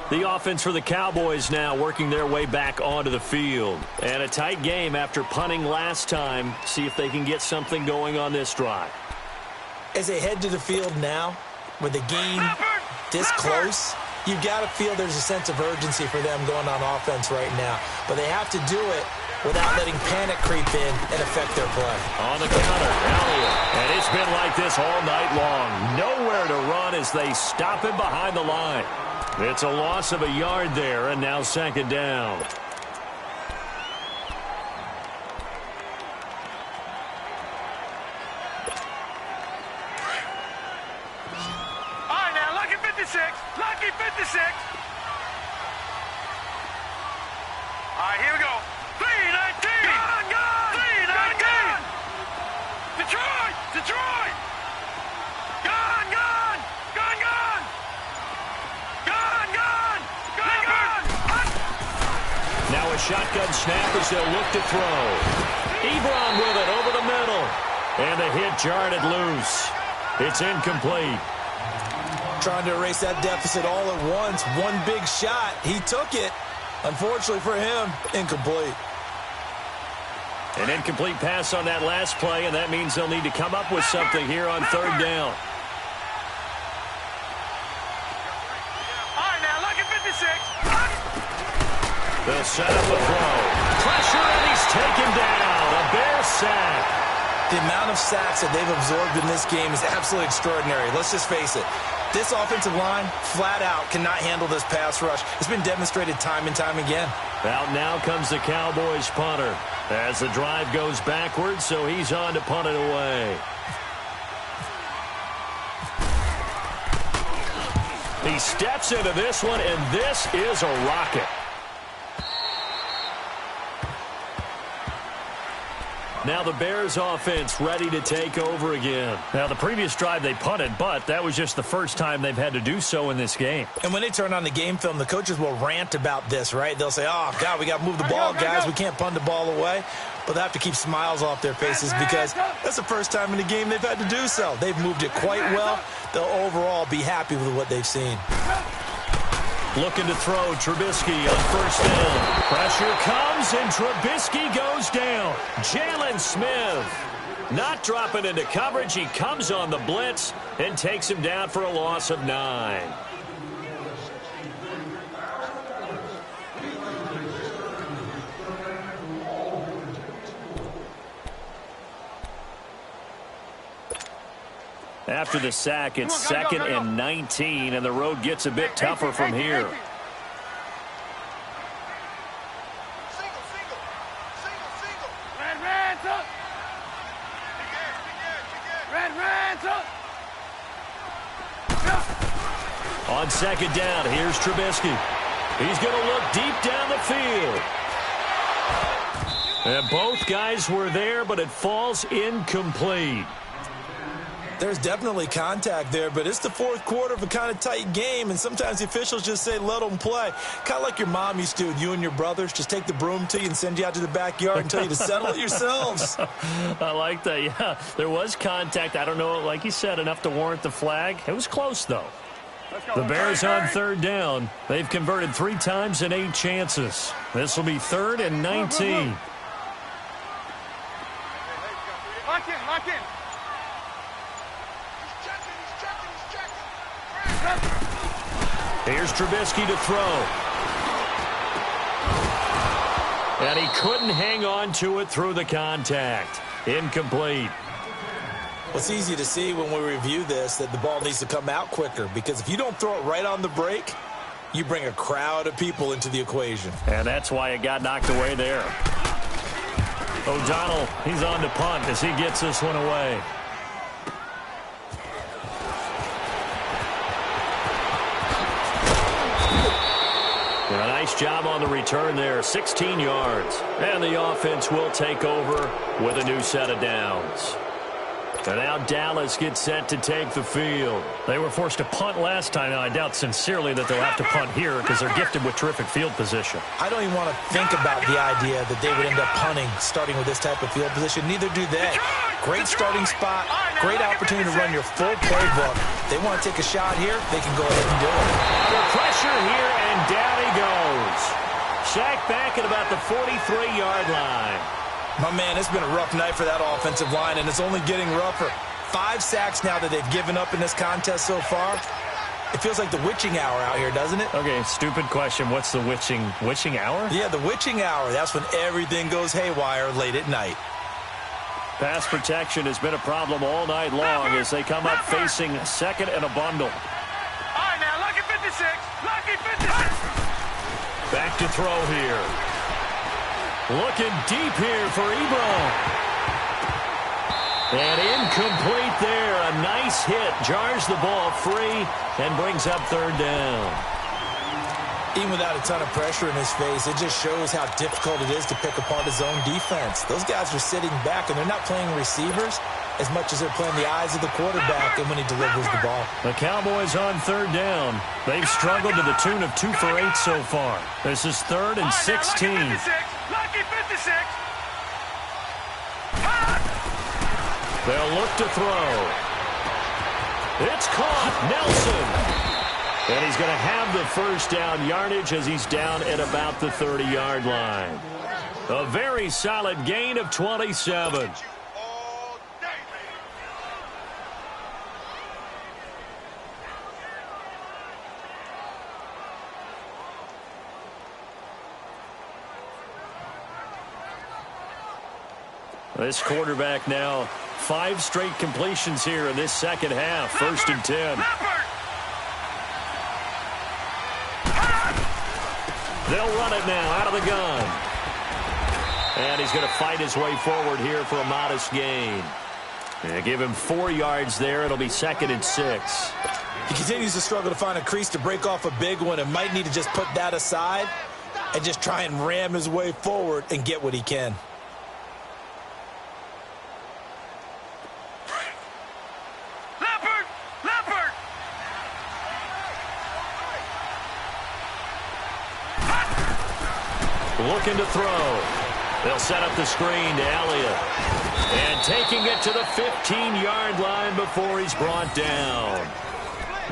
The offense for the Cowboys now working their way back onto the field. And a tight game after punting last time. See if they can get something going on this drive. As they head to the field now, with the game this close, you've got to feel there's a sense of urgency for them going on offense right now. But they have to do it without letting panic creep in and affect their play. On the counter, Elliott. And it's been like this all night long. Nowhere to run as they stop him behind the line. It's a loss of a yard there, and now 2nd down. All right, now, lucky 56. All right, here we go. 3-19. Gone. 3-19. Detroit. Gone. Now a shotgun snap as they'll look to throw. Ebron with it over the middle. And the hit jarred it loose. It's incomplete. Trying to erase that deficit all at once. One big shot. He took it. Unfortunately for him, incomplete. An incomplete pass on that last play, and that means they'll need to come up with something here on 3rd down. All right, now, lucky 56. They'll set up the throw. Pressure, and he's taken down. A Bear sack. The amount of sacks that they've absorbed in this game is absolutely extraordinary. Let's just face it. This offensive line, flat out, cannot handle this pass rush. It's been demonstrated time and time again. Out now comes the Cowboys punter. As the drive goes backwards, so he's on to punt it away. He steps into this one, and this is a rocket. Now the Bears offense ready to take over again. Now the previous drive they punted, but that was just the first time they've had to do so in this game. And when they turn on the game film, the coaches will rant about this, right? They'll say, oh, God, we got to move the ball, guys. We can't punt the ball away. But they have to keep smiles off their faces because that's the first time in the game they've had to do so. They've moved it quite well. They'll overall be happy with what they've seen. Looking to throw, Trubisky on 1st down. Pressure comes, and Trubisky goes down. Jalen Smith not dropping into coverage. He comes on the blitz and takes him down for a loss of 9. After the sack, it's second and 19, and the road gets a bit tougher from here. On second down, here's Trubisky. He's going to look deep down the field. And both guys were there, but it falls incomplete. There's definitely contact there, but it's the fourth quarter of a kind of tight game, and sometimes the officials just say, let them play. Kind of like your mom used to do with you and your brothers. Just take the broom to you and send you out to the backyard and tell you to settle it yourselves. I like that, yeah. There was contact. I don't know, like you said, enough to warrant the flag. It was close, though. The Bears on third down. They've converted 3 times in 8 chances. This will be third and 19. Lock in, lock in. Here's Trubisky to throw. And he couldn't hang on to it through the contact. Incomplete. Well, it's easy to see when we review this that the ball needs to come out quicker, because if you don't throw it right on the break, you bring a crowd of people into the equation. And that's why it got knocked away there. O'Donnell, he's on to punt as he gets this one away. And a nice job on the return there, 16 yards. And the offense will take over with a new set of downs. And now Dallas gets set to take the field. They were forced to punt last time. Now, I doubt sincerely that they'll have to punt here because they're gifted with terrific field position. I don't even want to think about the idea that they would end up punting starting with this type of field position. Neither do they. Great starting spot, great opportunity to run your full playbook. They want to take a shot here, they can go ahead and do it. The pressure here, and down he goes. Sacked back at about the 43-yard line. My man, it's been a rough night for that offensive line, and it's only getting rougher. 5 sacks now that they've given up in this contest so far. It feels like the witching hour out here, doesn't it? Okay, stupid question. What's the witching hour? Yeah, the witching hour. That's when everything goes haywire late at night. Pass protection has been a problem all night long as they come up facing second and a bundle. All right, now, lucky 56. Lucky 56. Back to throw here. Looking deep here for Ebron. And incomplete there. A nice hit. Jars the ball free and brings up third down. Even without a ton of pressure in his face, it just shows how difficult it is to pick apart his own defense. Those guys are sitting back, and they're not playing receivers as much as they're playing the eyes of the quarterback and when he delivers the ball. The Cowboys on third down. They've struggled to the tune of 2 for 8 so far. This is third and 16. Lucky 56. They'll look to throw. It's caught. Nelson. And he's going to have the first down yardage as he's down at about the 30-yard line. A very solid gain of 27. This quarterback now 5 straight completions here in this second half. First and 10. They'll run it now out of the gun. And he's going to fight his way forward here for a modest gain. And give him 4 yards there. It'll be second and 6. He continues to struggle to find a crease to break off a big one and might need to just put that aside and just try and ram his way forward and get what he can. Looking to throw. They'll set up the screen to Elliott. And taking it to the 15-yard line before he's brought down.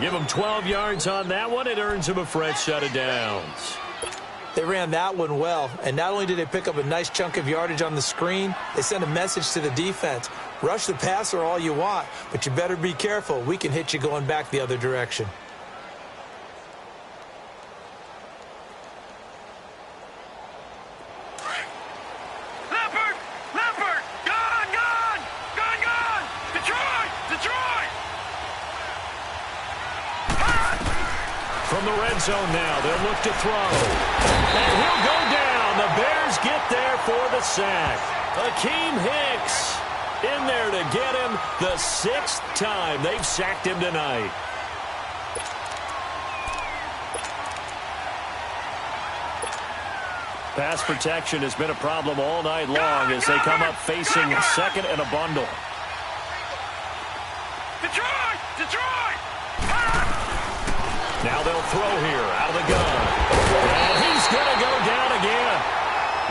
Give him 12 yards on that one. It earns him a fresh set of downs. They ran that one well, and not only did they pick up a nice chunk of yardage on the screen, they sent a message to the defense. Rush the passer all you want, but you better be careful. We can hit you going back the other direction. the red zone now. They'll look to throw. And he'll go down. The Bears get there for the sack. Akeem Hicks in there to get him the 6th time they've sacked him tonight. Pass protection has been a problem all night long as they come up facing second and a bundle. Detroit! Detroit! Now they'll throw here out of the gun. And he's going to go down again.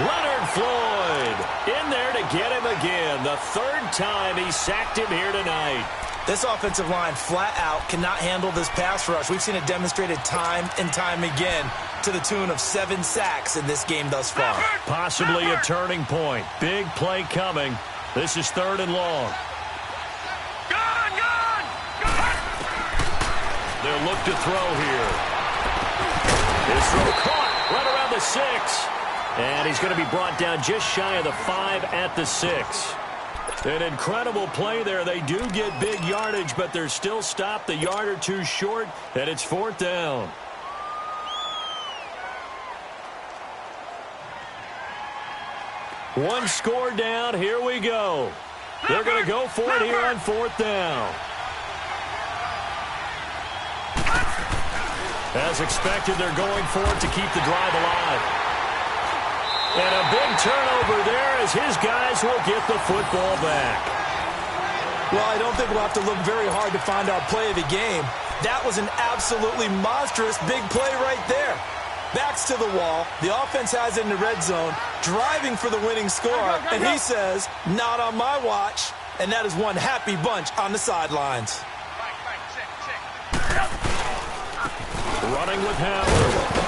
Leonard Floyd in there to get him again. The 3rd time he sacked him here tonight. This offensive line flat out cannot handle this pass rush. We've seen it demonstrated time and time again to the tune of 7 sacks in this game thus far. Possibly a turning point. Big play coming. This is 3rd and long. Gun! Gun! Gun! They'll look to throw here. His throw caught right around the 6. And he's going to be brought down just shy of the 5 at the 6. An incredible play there. They do get big yardage, but they're still stopped the yard or two short, and it's 4th down. One score down. Here we go. They're going to go for it here on 4th down. As expected, they're going for it to keep the drive alive. And a big turnover there as his guys will get the football back. Well, I don't think we'll have to look very hard to find our play of the game. That was an absolutely monstrous big play right there. Backs to the wall. The offense has it in the red zone, driving for the winning score. And he says, not on my watch. And that is one happy bunch on the sidelines. Running with Howard.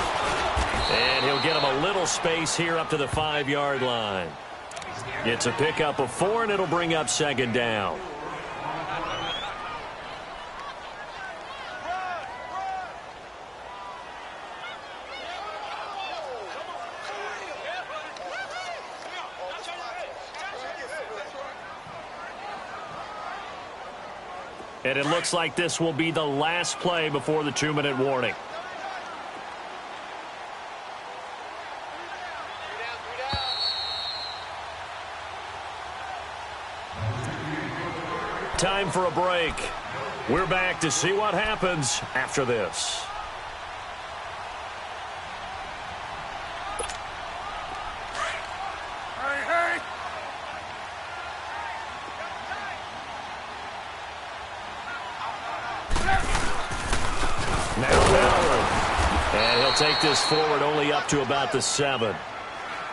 And he'll get him a little space here up to the 5-yard line. It's a pickup of 4, and it'll bring up 2nd down. And it looks like this will be the last play before the 2-minute warning. Time for a break. We're back to see what happens after this. Hey! Now Howard. And he'll take this forward only up to about the 7.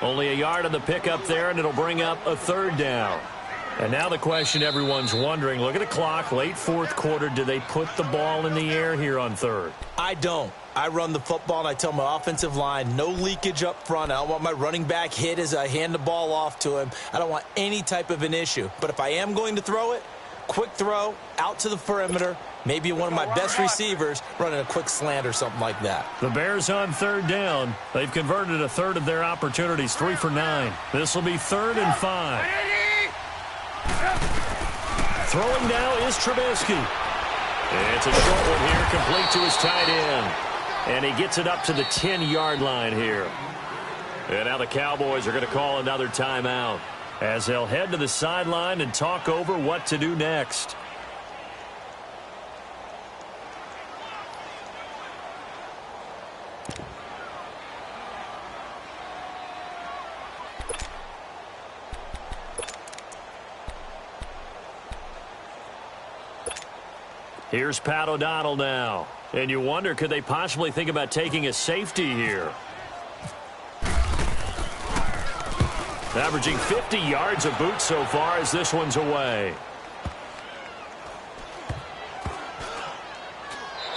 Only a yard on the pickup there, and it'll bring up a 3rd down. And now the question everyone's wondering, look at the clock, late 4th quarter, do they put the ball in the air here on 3rd? I don't. I run the football, and I tell my offensive line, no leakage up front. I don't want my running back hit as I hand the ball off to him. I don't want any type of an issue. But if I am going to throw it, quick throw, out to the perimeter, maybe one of my best receivers running a quick slant or something like that. The Bears on 3rd down. They've converted a 3rd of their opportunities, 3 for 9. This will be 3rd and 5. Throwing now is Trubisky. It's a short one here, complete to his tight end. And he gets it up to the 10-yard line here. And now the Cowboys are going to call another timeout as they'll head to the sideline and talk over what to do next. Here's Pat O'Donnell now. And you wonder, could they possibly think about taking a safety here? Averaging 50 yards a boot so far as this one's away.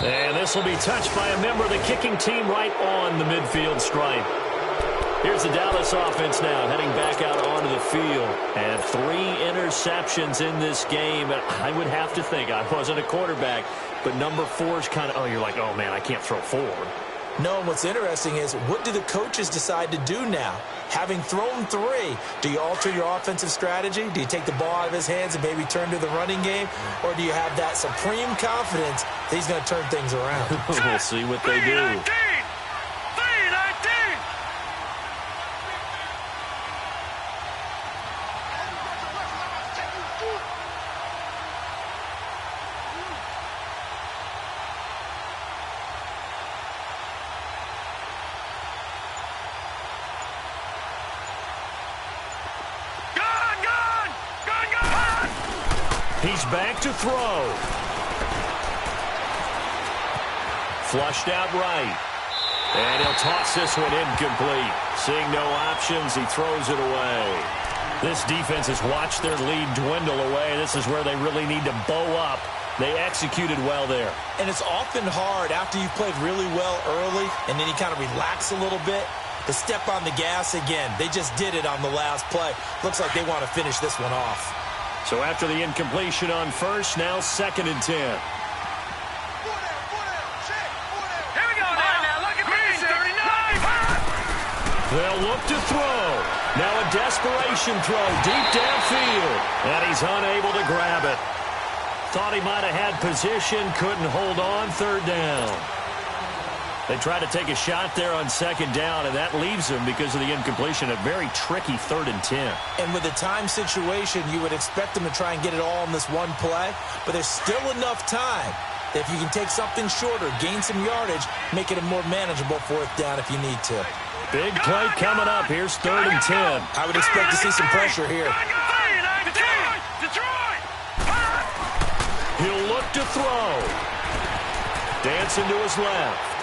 And this will be touched by a member of the kicking team right on the midfield stripe. Here's the Dallas offense now heading back out onto the field. And 3 interceptions in this game. I would have to think, I wasn't a quarterback, but number 4 is kind of, oh, you're like, oh, man, I can't throw forward. No, what's interesting is, what do the coaches decide to do now? Having thrown 3, do you alter your offensive strategy? Do you take the ball out of his hands and maybe turn to the running game? Or do you have that supreme confidence that he's going to turn things around? We'll see what they do. He's back to throw. Flushed out right. And he'll toss this one incomplete. Seeing no options, he throws it away. This defense has watched their lead dwindle away. This is where they really need to bow up. They executed well there. And it's often hard after you've played really well early and then you kind of relax a little bit to step on the gas again. They just did it on the last play. Looks like they want to finish this one off. So after the incompletion on first, now 2nd and 10. Here we go now. Look at this. 39. They'll look to throw. Now a desperation throw deep downfield. And he's unable to grab it. Thought he might have had position, couldn't hold on, 3rd down. They try to take a shot there on 2nd down, and that leaves them, because of the incompletion, a very tricky 3rd and 10. And with the time situation, you would expect them to try and get it all in this one play, but there's still enough time that if you can take something shorter, gain some yardage, make it a more manageable 4th down if you need to. Big play coming up. Here's 3rd and 10. I would expect to see some pressure here. He'll look to throw. Dancing to his left.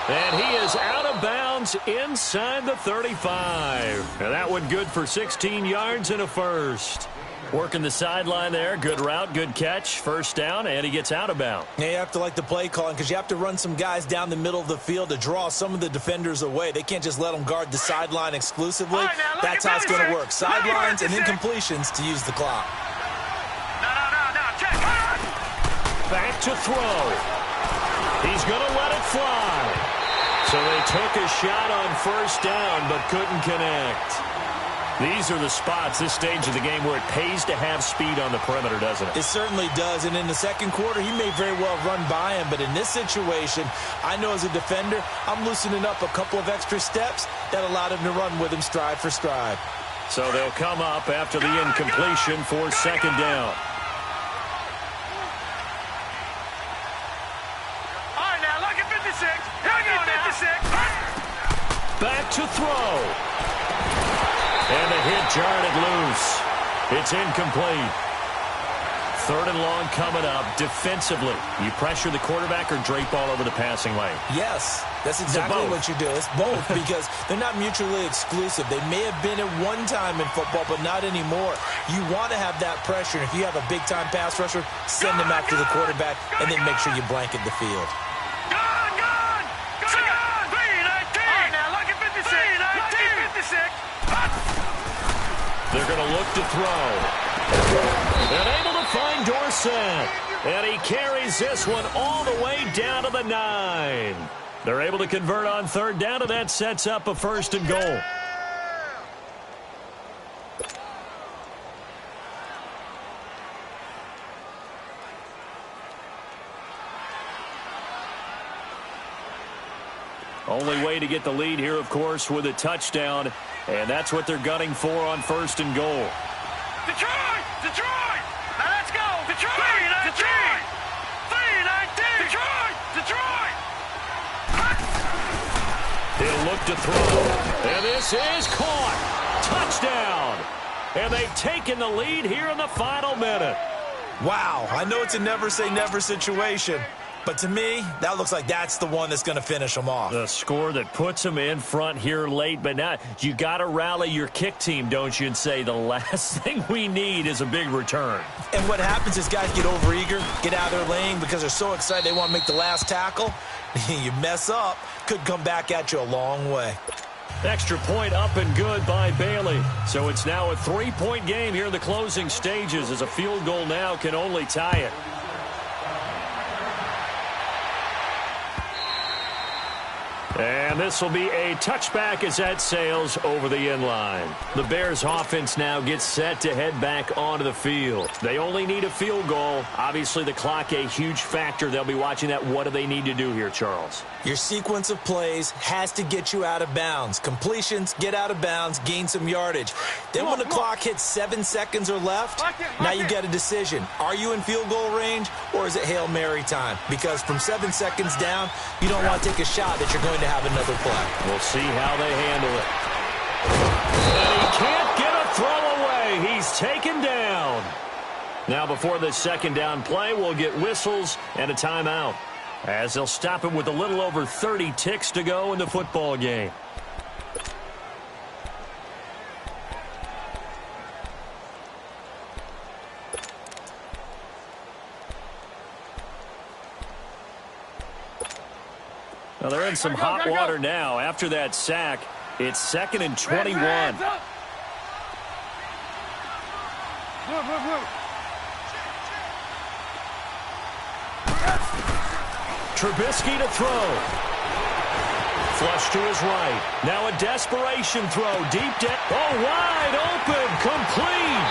And he is out of bounds inside the 35. And that one good for 16 yards and a first. Working the sideline there. Good route, good catch. 1st down, and he gets out of bounds. Yeah, you have to like the play calling because you have to run some guys down the middle of the field to draw some of the defenders away. They can't just let them guard the sideline exclusively. Right, now, that's how it's going to work. Sidelines and incompletions to use the clock. No. Check. Back to throw. He's going to let it fly. So they took a shot on 1st down, but couldn't connect. These are the spots, this stage of the game, where it pays to have speed on the perimeter, doesn't it? It certainly does, and in the 2nd quarter, he may very well run by him, but in this situation, I know as a defender, I'm loosening up a couple of extra steps that allowed him to run with him stride for stride. So they'll come up after the incompletion for 2nd down. All right, now, look at 56. Here we go now. 56. Back to throw. And the hit jarred it loose. It's incomplete. 3rd and long coming up. Defensively, you pressure the quarterback or drape all over the passing lane? Yes, that's exactly what you do. It's both because they're not mutually exclusive. They may have been at one time in football, but not anymore. You want to have that pressure. And if you have a big-time pass rusher, send him after the quarterback and then make sure you blanket the field. Gone. 319. All right, now, look at 56. 56. They're going to look to throw. And able to find Dorsett. And he carries this one all the way down to the 9. They're able to convert on 3rd down, and that sets up a 1st and goal. Only way to get the lead here, of course, with a touchdown. And that's what they're gunning for on 1st and goal. Detroit! Now let's go! Detroit! Detroit! He'll look to throw. And this is caught. Touchdown. And they've taken the lead here in the final minute. Wow, I know it's a never-say-never situation, but to me, that looks like that's the one that's going to finish them off. The score that puts them in front here late, but now you got to rally your kick team, don't you, and say the last thing we need is a big return. And what happens is guys get overeager, get out of their lane because they're so excited they want to make the last tackle. You mess up, could come back at you a long way. Extra point up and good by Bailey. So it's now a 3-point game here in the closing stages, as a field goal now can only tie it. And this will be a touchback as that sails over the end line. The Bears offense now gets set to head back onto the field. They only need a field goal. Obviously, the clock a huge factor. They'll be watching that. What do they need to do here, Charles? Your sequence of plays has to get you out of bounds. Completions, get out of bounds, gain some yardage. Then when the clock hits 7 seconds or left, now you get a decision. Are you in field goal range or is it Hail Mary time? Because from 7 seconds down, you don't want to take a shot that you're going to have another play. We'll see how they handle it. And he can't get a throw away. He's taken down. Now before this second down play, we'll get whistles and a timeout, as they'll stop it with a little over 30 ticks to go in the football game. Now they're in some hot water now. After that sack, it's 2nd and 21. Trubisky to throw. Flush to his right. Now a desperation throw. Deep down. Oh, wide open. Complete.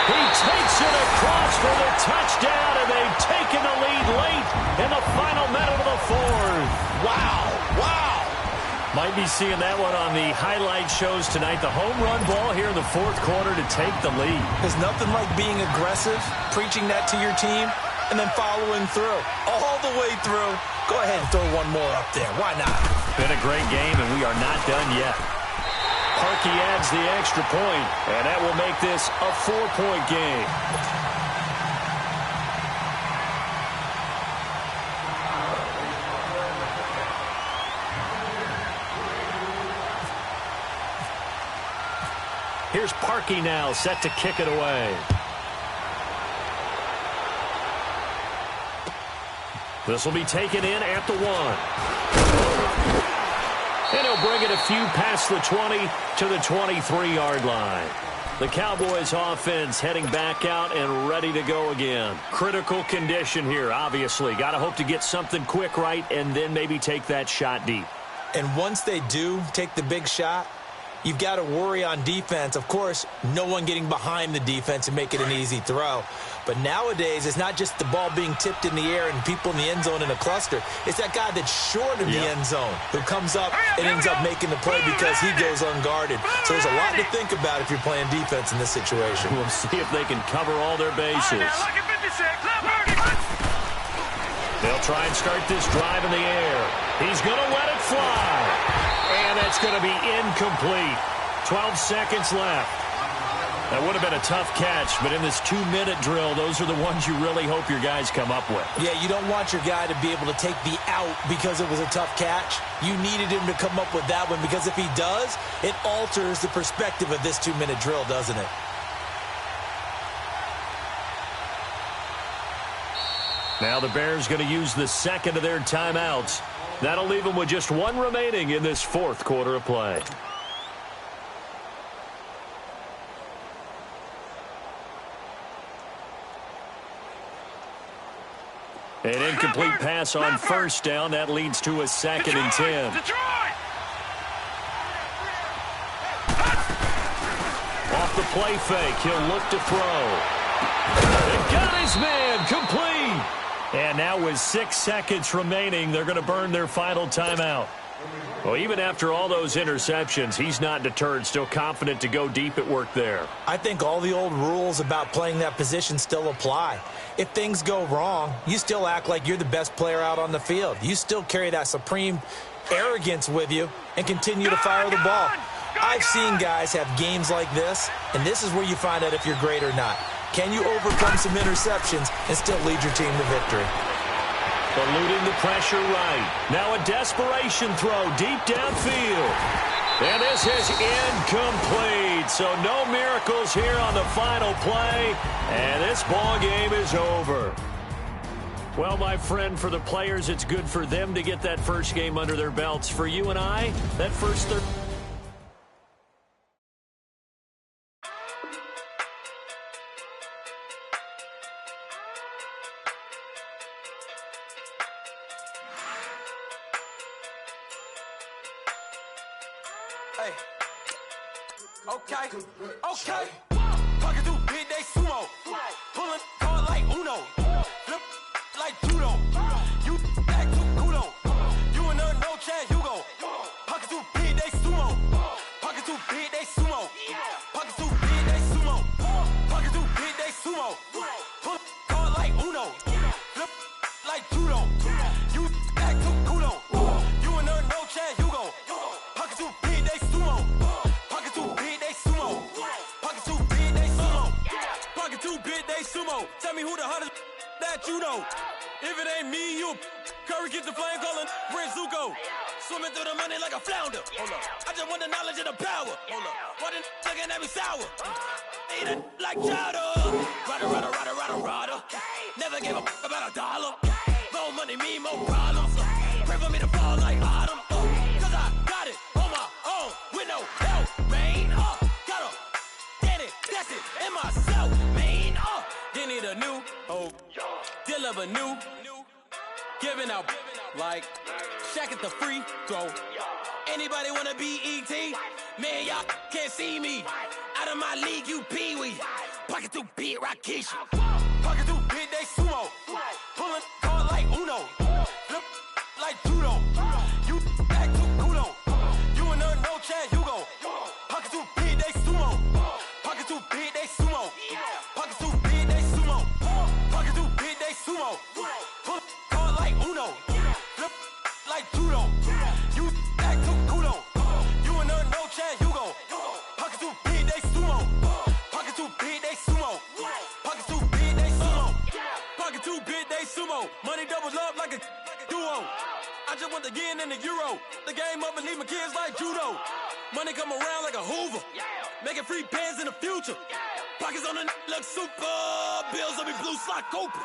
He takes it across for the touchdown, and they've taken the lead late in the final minute of the fourth. Wow. Wow. Might be seeing that one on the highlight shows tonight. The home run ball here in the fourth quarter to take the lead. There's nothing like being aggressive, preaching that to your team, and then following through. All the way through. Go ahead and throw one more up there. Why not? Been a great game, and we are not done yet. Parkey adds the extra point, and that will make this a 4-point game. Here's Parkey now, set to kick it away. This will be taken in at the 1. And he'll bring it a few past the 20 to the 23-yard line. The Cowboys offense heading back out and ready to go again. Critical condition here, obviously. Got to hope to get something quick right and then maybe take that shot deep. And once they do take the big shot, you've got to worry on defense. Of course, no one getting behind the defense and make it an easy throw. But nowadays, it's not just the ball being tipped in the air and people in the end zone in a cluster. It's that guy that's short of the end zone who comes up and ends up making the play because he goes unguarded. So there's a lot to think about if you're playing defense in this situation. We'll see if they can cover all their bases. They'll try and start this drive in the air. He's going to let it fly. And that's going to be incomplete. 12 seconds left. That would have been a tough catch, but in this 2-minute drill, those are the ones you really hope your guys come up with. Yeah, you don't want your guy to be able to take the out because it was a tough catch. You needed him to come up with that one because if he does, it alters the perspective of this 2-minute drill, doesn't it? Now the Bears going to use the second of their timeouts. That'll leave them with just one remaining in this fourth quarter of play. An incomplete pass on first down. That leads to a 2nd and 10. Off the play fake, he'll look to throw. The guy's man, complete. And now with 6 seconds remaining, they're going to burn their final timeout. Well, even after all those interceptions, he's not deterred, still confident to go deep at work there. I think all the old rules about playing that position still apply. If things go wrong, you still act like you're the best player out on the field. You still carry that supreme arrogance with you and continue to fire the ball. I've seen guys have games like this, and this is where you find out if you're great or not. Can you overcome some interceptions and still lead your team to victory? Eluding the pressure right. Now a desperation throw deep downfield. And this is incomplete. So no miracles here on the final play. And this ball game is over. Well, my friend, for the players, it's good for them to get that first game under their belts. For you and I, that first third. Hey. Okay. Pocket too big, they sumo. Pulling hard like Uno. Flip like judo. You act too kudo. You and her, no chance, you go. Pocket too big, they sumo. Pocket too big, they sumo. Pocket too big, they sumo. Pocket too big, they sumo. Pull hard like Uno. Flip like judo. You act too kudo. You and her, no chance, you go. Pocket too big, they sumo. Pocket too big, they sumo. Pocket too big, they sumo. Pocket too big, they sumo. Tell me who the hottest that you know. If it ain't me, you Curry get the flame calling Prince Zuko. Swimming through the money like a flounder. Hold up. I just want the knowledge and the power. Hold up. Why the looking at me sour? Eat it like chowder. Rada. Never gave a about a dollar. More money, me, more problems. Pray for me to fall like autumn. Cause I got it on my own with no help, man. Got a daddy, that's it, and myself, man. They need a new hope. Deal of a new. Giving out like Shaq at the free throw. Anybody wanna be ET? Man, y'all can't see me. Out of my league, you pee-wee. Pocket too big, Rakishi. Pocket too big, they sumo. Pulling hard like Uno. Flip like judo. You act too kudo. You and her, no chance, you go. Pocket too big, they sumo. Pocket too big, they sumo. Pocket too big, they sumo. Pocket too big, they sumo. Pull hard like Uno. Flip like judo. You act too kudo. You and her, no chance, you go. Pocket too big, they sumo. Pocket too big, they sumo. Pocket too big, they sumo. Pocket too big, they sumo. Money doubles up like a duo. I just want the yen and the euro. The game up and leave my kids like judo. Money come around like a Hoover. Making free pants in the future. Pockets on the look super. Bills on me blue slot Cooper.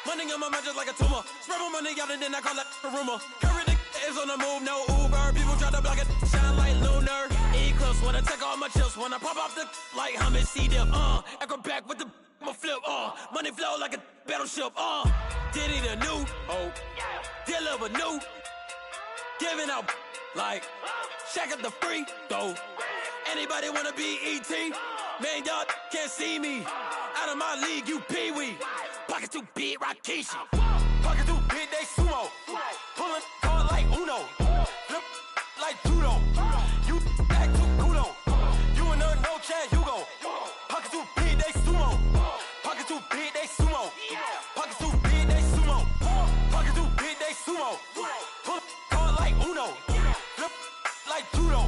Money on my mind just like a tumor. Spread my money out and then I call that a rumor. Curry the is on the move, no Uber. People try to block it, shine like lunar. Eclipse when I take all my chips. When I pop off the like hummus, see them. Acrobat with the I'ma flip. Money flow like a battleship. Diddy the new hope. Deal of a new. Giving out like Shaq at the free throw. Anybody wanna be ET? Man, y'all can't see me. Out of my league, you pee-wee. Pocket too big, Rakishi. Pocket too big, they sumo. Pulling hard like Uno. Flip like judo. You act too kudo. You and her, no chance, you go. Pocket too big, they sumo. Pocket too big, they sumo. Pocket too big, they sumo. Pocket too big, they sumo. Pull hard like Uno. Flip like judo.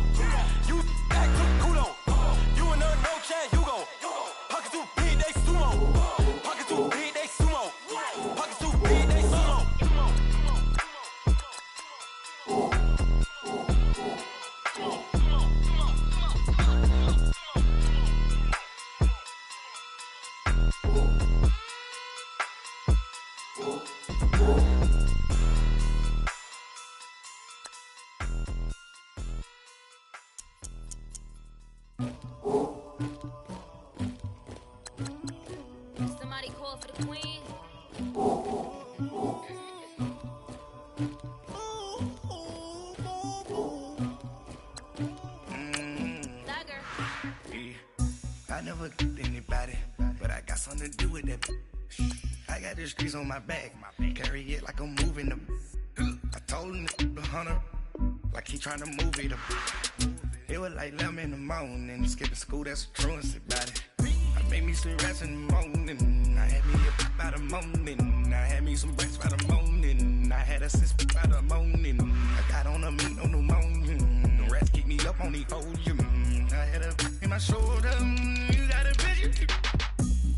You act too kudo. You and her, no chance, you go. Pocket too big, they sumo. Pocket too big, they sumo. Pocket too big, they sumo. Somebody call for the queen. Dagger. I never get anybody, but I got something to do with that. I got the streets on my back, carry it like I'm moving them. I told him the hunter, like he trying to move it up. It was like 11 in the morning, skipping school, that's a truancy about it. I made me some rats in the morning, I had me a pop by the morning. I had me some breaks by the morning, I had a sis by the morning. I got on a meat on the morning, the rats keep me up on the podium. I had a in my shoulder, you got a picture,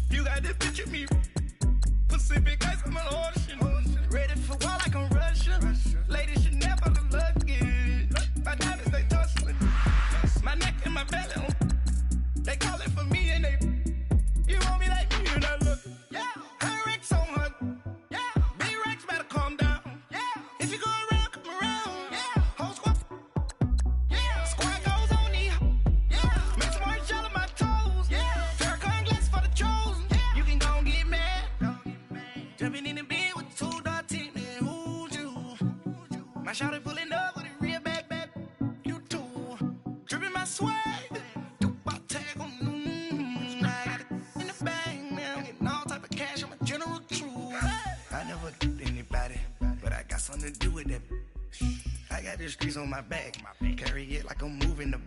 you got the picture me. Pacific ice on my ocean, ready for war like I'm Russian. Ladies should never look lucky, my diamonds they tussling. My neck and my belly, they calling for me and they. You want me like me and I look. Yeah, her Rex on her. Yeah, big Rex better calm down. Yeah, if you go around, come around. Yeah, whole squad. Yeah, squad goes on me. Yeah, make some orange gel on my toes. Yeah, Farrakhan glass for the chosen. Yeah, you can go and get mad. Jumping in the bed. the streets on my back. Carry it like I'm moving the.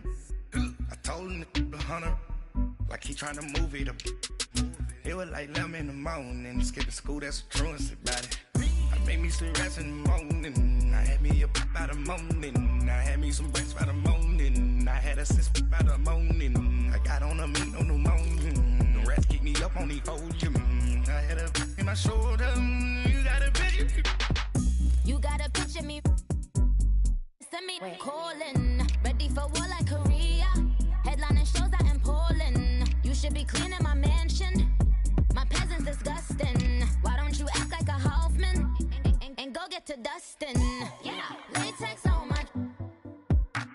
I told him the hunter, like he trying to move it up. It was like 11 in the morning. Skipping school, that's a truancy about it. I made me some rest in the morning. I had me a pop by the morning. I had me some breaks by the morning. I had a sis by the morning. I got on a meat on the morning. The rats keep me up on the ocean. I had a in my shoulder. You got a picture. You got a picture me. Send me calling. Ready for war like Korea. Headlining shows out in Poland. You should be cleaning my mansion. My peasants disgusting. Why don't you act like a Hoffman and go get to dustin'? Yeah, latex on my.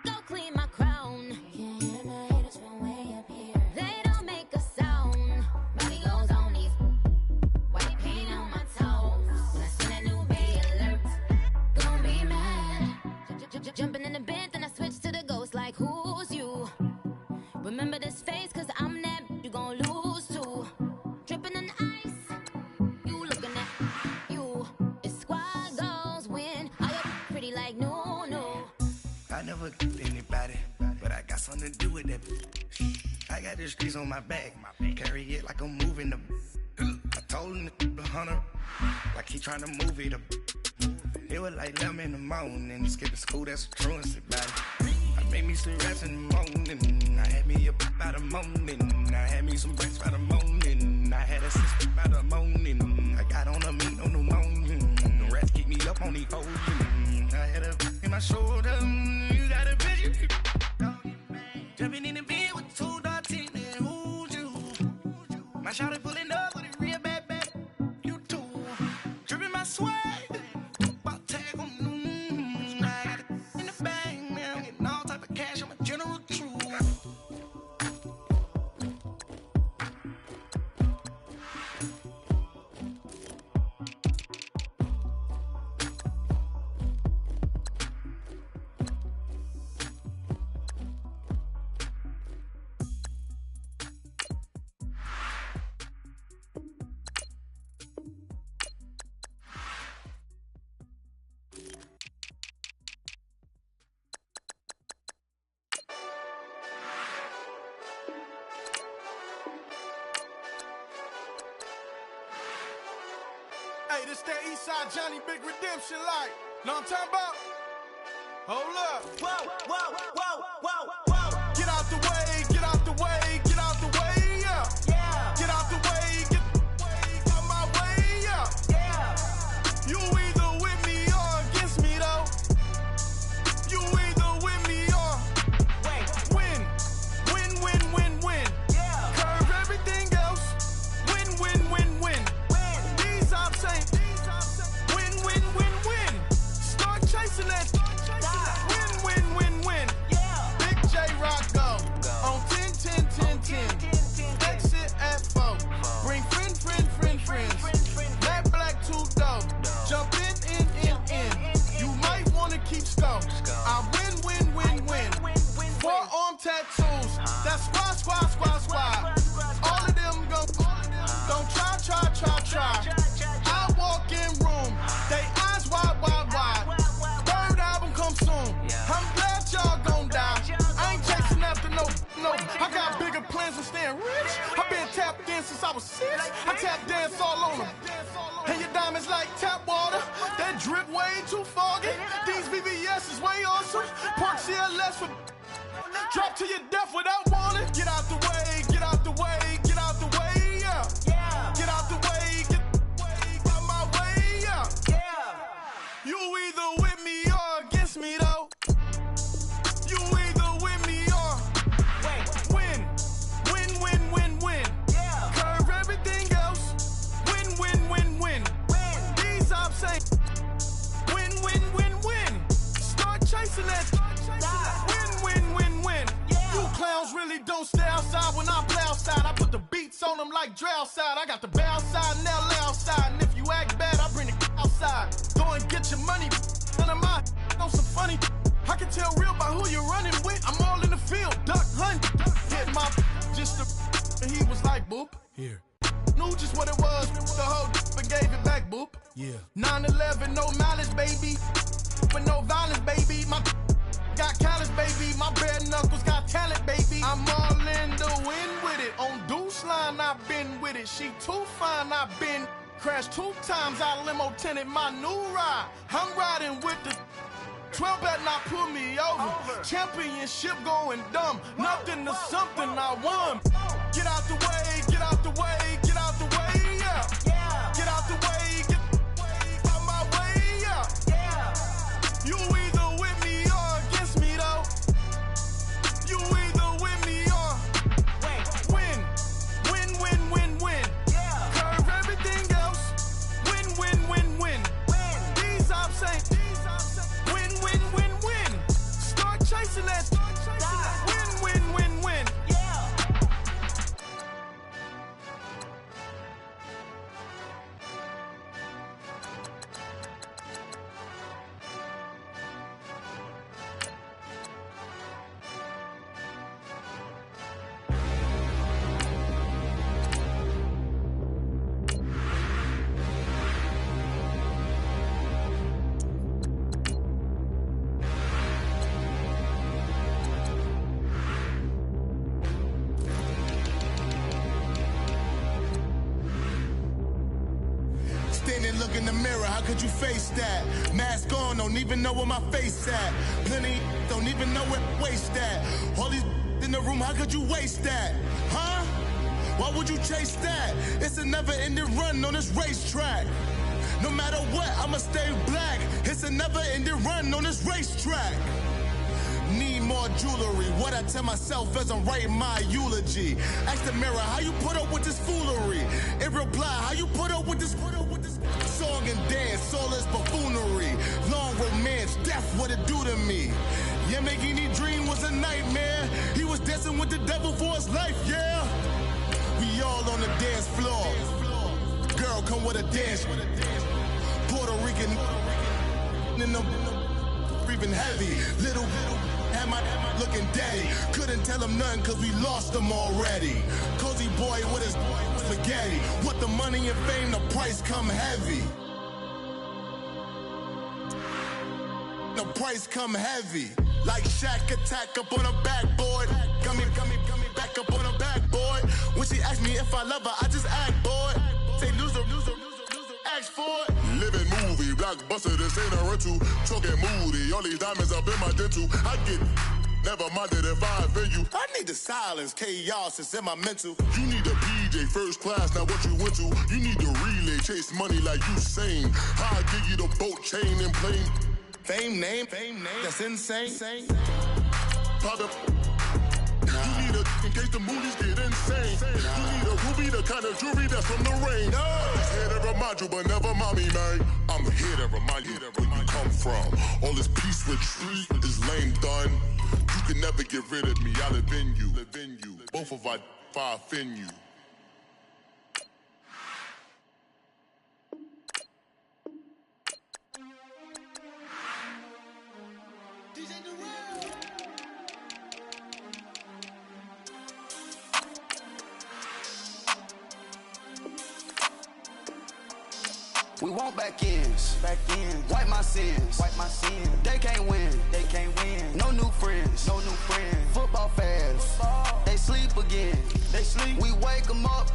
Go clean my crown. Can't hear my haters from way up here. They don't make a sound. Body goes on these. White paint on my toes. When I send a new bay alert, gonna be mad. Jumping in the bed, then I switch to the ghost like who's you? Remember this face, cause I'm that you gon' lose too. Dripping in ice, you looking at you. It's squad goals win. I up pretty like no. I never anybody, but I got something to do with that. I got the streets on my back. Carry it like I'm moving the. I told him the hunter, like he trying to move it up. It was like 11 in the morning. Skipping school, that's a truancy about it. I made me some rest in the morning. I had me a pop by the morning. I had me some breaks by the morning. I had a sis by the morning. I got on a meat on the morning. The rats keep me up on the ocean. I had a in my shoulder. You got a picture. Jumping in the bed with 2 dots in there. Who's you? My shawty pulling up with a real bad. You too. Dripping my swag. Hey, this that Eastside Johnny Big Redemption like. Know what I'm talking about? Hold up. Whoa. Get out the way, get out the way, get out the way, yeah. Get out the way, get out my way, yeah. You either with me or against me, though. You either with me or win. Yeah. Curve everything else. Win. These I'm saying. Win. Start chasing that. Win. Yeah. Big J Rock go. On 10. Exit at 4. Bring friends. Matt Black 2 dope. Jump in. You might wanna keep score. I win. 4-arm tattoos. That's squad. All of them go. Don't try. I walk in room. They eyes wide. Third album come soon. I'm glad y'all gon' die. I ain't chasing after no. I got bigger plans than staying rich. I been tapped in since I was 6. I tap dance all on them. And your diamonds like tap water. That drip way too foggy. These VVS is way awesome. Park CLS for drop to your death without warning. Get out the way, yeah. Get out the way, get out my way, yeah. You either with me or against me, though. You either with me or win. Yeah. Curve everything else. Win. These I'm saying. Win. Start chasing that. Win. Yeah. You clowns really don't stay outside when I play outside. I put the beats on them like Dre outside. I got the bounce side and LA outside. And if you act bad, I bring the outside. Go and get your money. None of my know some funny. I can tell real by who you're running with. I'm all in the field. Duck hunt. Hit my just the. And he was like, boop. Here. Knew just what it was. The whole and gave it back, boop. Yeah. 911, no mileage, baby. with no violence, baby. My got callous, baby. My bare knuckles got talent, baby. I'm all in the wind with it. On Deuce line, I've been with it. She too fine, I've been. Crashed 2 times, I limo tinted my new ride. I'm riding with the 12 better not pull me over. Championship going dumb. Nothing to something I won. Get out the way, get out the way, get out the way, yeah. Get out the way, get out my way, yeah. You either with me or against me, though. You either with me or win. Win, win, win, win. Curve everything else. Win, win, win, win. These ops ain't. Win, win, win, win. Start chasing that. Win, win, win, win. Look in the mirror, how could you face that? Mask on, don't even know where my face at. Plenty don't even know where waste at. All these in the room, how could you waste that? Huh? Why would you chase that? It's a never-ending run on this racetrack. No matter what, I'ma stay black. It's a never-ending run on this racetrack. Need more jewelry. What I tell myself as I'm writing my eulogy. Ask the mirror, how you put up with this foolery? In reply, how you put up with this song and dance, all this buffoonery. Long romance, death, what it do to me? Yeah, making me dream was a nightmare. He was dancing with the devil for his life, yeah. We all on the dance floor. Girl, come with a dance. Puerto Rican in the breathing heavy. Little am I looking daddy. Couldn't tell him nothing cause we lost him already. Cozy boy with his spaghetti. What the money and fame, the price come heavy. The price come heavy. Like Shaq attack up on a backboard. Gummy, back up on a backboard. When she asked me if I love her, I just act bored. Say loser, ask for it. Living movie, blockbuster, this ain't a rental. Talking moody, all these diamonds up in my dental. I get never minded if I offend you. I need the silence, chaos is in my mental. You need a PJ, first class, not what you went to. You need the relay, chase money like you sane. I'll give you the boat, chain, and plane. Fame name, that's insane. Pop it. You need a, in case the movies get insane. You need a ruby, the kind of jewelry that's from the rain. I'm here to remind you, but never mommy, man. I'm here to remind you where you come from. All this peace retreat is lame done. You can never get rid of me, I live in you. Both of our fire offend you. We want back ends. Wipe my sins. They can't win. No new friends. Football fans. They sleep again. We wake them up.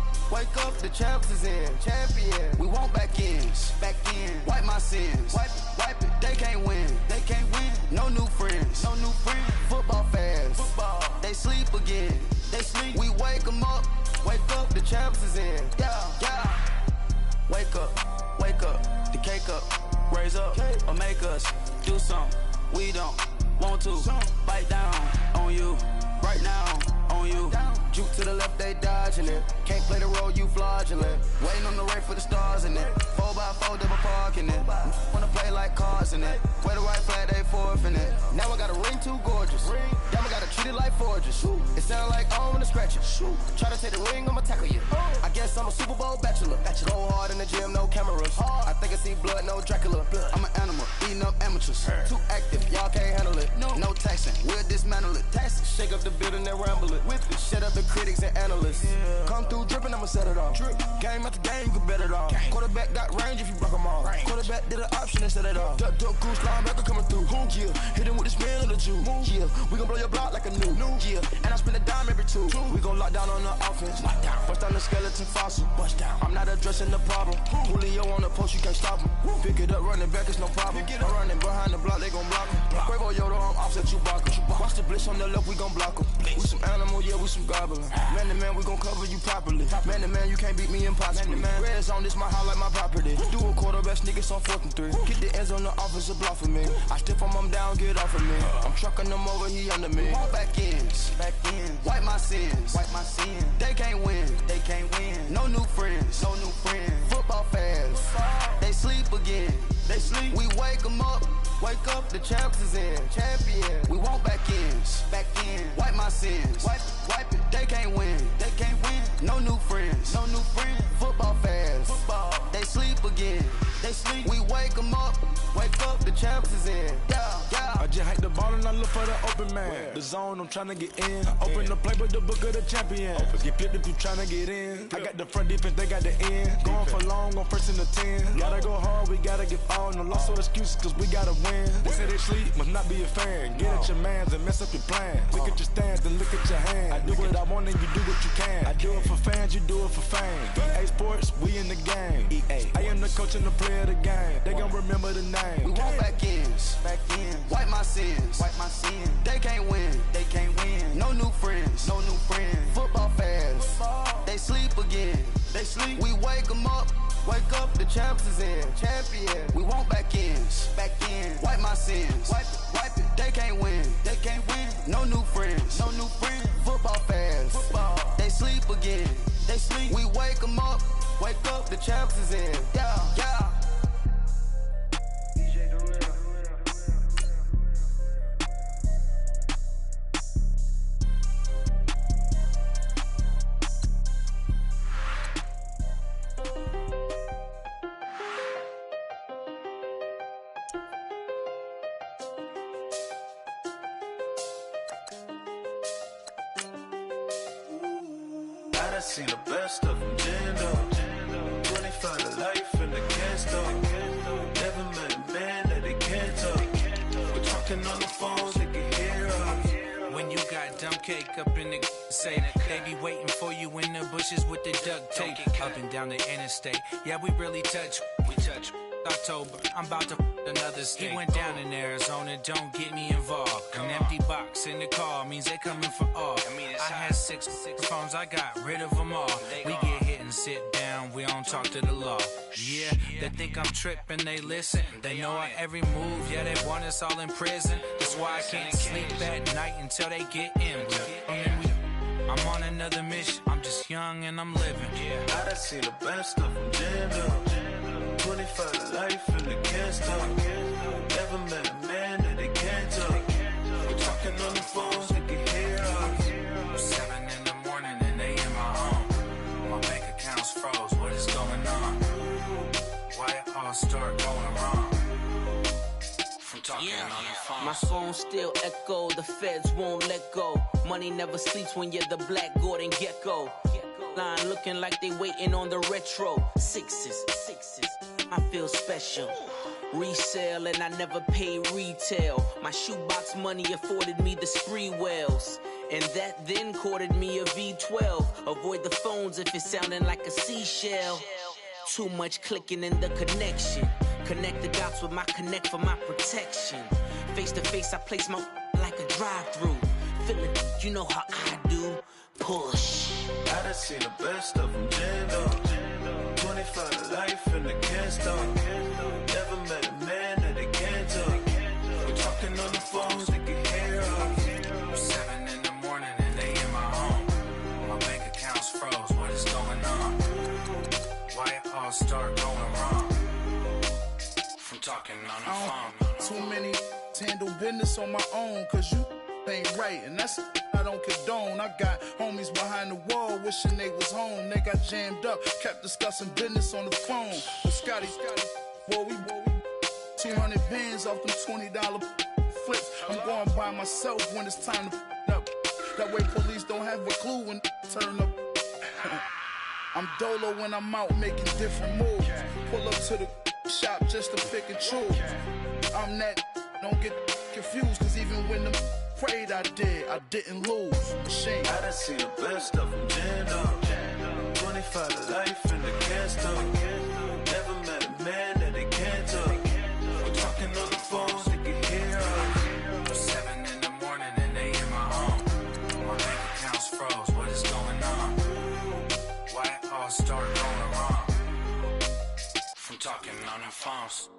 The champs is in. Champion. We want back ends. Wipe my sins. Wipe it. They can't win. No new friends. Football fans. They sleep again. We wake them up. The champs is in. Yeah. Wake up, the cake up, raise up, or make us do something we don't want to. Bite down on you, right now on you. Juke to the left, they dodging it. Can't play the role, you fraudulent. Waiting on the right for the stars in it. 4x4, double parking it. Wanna play like cars in it. Wear the right flag, they forfeiting it. Now I got a ring too gorgeous. Y'all gotta treat it like forges. It sound like I wanna scratch it. Try to take the ring, I'ma tackle you. I guess I'm a Super Bowl bachelor. Go hard in the gym, no cameras. I think I see blood, no Dracula. I'm an animal, eating up amateurs. Too active, y'all can't handle it. No taxing, we'll dismantle it. Shake up the building and ramble it. Shut up the critics and analysts. Come through dripping, I'ma set it off. Game after game, you can bet it all. Quarterback got range if you block them all. quarterback did an option instead of that. Duck goose linebacker coming through. Yeah, hit him with the spin of the Jew. Yeah, we gon' blow your block like a new. Yeah, and I spend a dime every two. We gon' lock down on the offense. Bust down the skeleton fossil. Bust down. I'm not addressing the problem. Julio on the post, you can't stop him. Pick it up, running back, it's no problem. I'm running behind the block, they gon' block him. Quavo Yoda, I'm offset Chewbacca. Watch the blitz on the left, we gon' block him. We some animal, yeah, we some goblin. Man to man, we gon' cover you properly. Man to man, you can't beat me impossibly. Red zone, this my house like my property. Do a quarterback sneakers on 4th and 3. Get the ends on the offensive block for me. I stiff him down, get off of me. I'm trucking them over, he under me. Back ends, wipe my sins, They can't win, No new friends, Football fans, they sleep again. We wake them up. Wake up, the champs is in. Champion. We want back ends. Wipe my sins. Wipe it. They can't win. No new friends. Football fans. They sleep again. We wake them up. Wake up, the champs is in. Yeah. I just hike the ball and I look for the open man. The zone, I'm trying to get in. Open the playbook, the book of the champion. Get flipped if you trying to get in. I got the front defense, they got the end. Going for long, on 1st and the 10. Gotta go hard, we gotta get all. No loss or excuses, cause we gotta win. They say they sleep, must not be a fan. Get at your mans and mess up your plans. Look at your stands and look at your hands. I do what I want and you do what you can. I do it for fans, you do it for fame. EA Sports, we in the game. I am the coach and the player of the game. They gon' remember the name. We want back ends. Wipe my sins. They can't win. No new friends. Football fans. They sleep again. We wake them up. Wake up, the champs is in. Champion. We want back ends. Wipe my sins. Wipe it. They can't win. No new friends. Football fans. They sleep again. We wake them up. Wake up, the champs is in. Yeah. I seen the best of them, Jando. 25 to life and they can't stop. Never met a man that they can't talk. We're talking on the phones, they can hear us. When you got dumb cake up in the say that they be waiting for you in the bushes with the duct tape. Up and down the interstate, yeah, we really touch. October, I'm about to another state. He went down in Arizona, don't get me involved. An empty box in the car means they coming for all. I had six phones, I got rid of them all. We get hit and sit down, we don't talk to the law. Yeah, they think I'm tripping, they listen. They know our every move, yeah, they want us all in prison. That's why I can't sleep at night until they get in. I'm on another mission, I'm just young and I'm living. I done seen the best of them, Jando. 25 to life and they can't stop. Never met a man that they can't talk. We're talking on the phones, they can hear us. 7 in the morning and they in my home. My bank account's froze, what is going on? Why it all start going wrong? From talking on the phone. My phone still echo, the feds won't let go. Money never sleeps when you're the Black Gordon Gecko. Line looking like they waiting on the retro. Sixes, I feel special. Resale and I never pay retail. My shoebox money afforded me the spree wells. And that then courted me a V12. Avoid the phones if it's sounding like a seashell. Too much clicking in the connection. Connect the dots with my connect for my protection. Face to face, I place my like a drive-through. Feeling, you know how I do. Push. I done seen the best of them, Jando. 25 to life and they can't stop. Never met a man that they can't talk. We're talking on the phones, they can hear us. 7 in the morning and they in my home. My bank account's froze, what is going on? Why it all start going wrong? From talking on the phone. Too many handle business on my own, cause you ain't right, and that's I don't condone. I got homies behind the wall wishing they was home. They got jammed up, kept discussing business on the phone. But Scotty, boy, we 200 bands off them $20 flips. I'm going by myself when it's time to up. That way police don't have a clue when turn up. I'm dolo when I'm out making different moves. Pull up to the shop just to pick and choose. I'm that, don't get confused, cause even when the prayed I didn't lose. Machine. I done seen the best of them jammed up. 25 to life in the cast up. Never met a man that they can't talk. We're talking on the phone, they can hear us. 7 in the morning and they in my home. My bank account's froze, what is going on? Why it all start going wrong? From talking on the phones.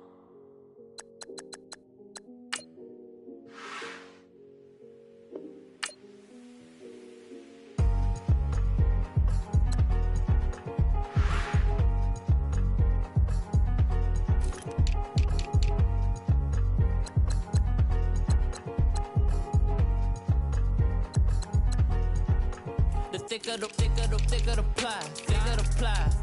Thicker the pie,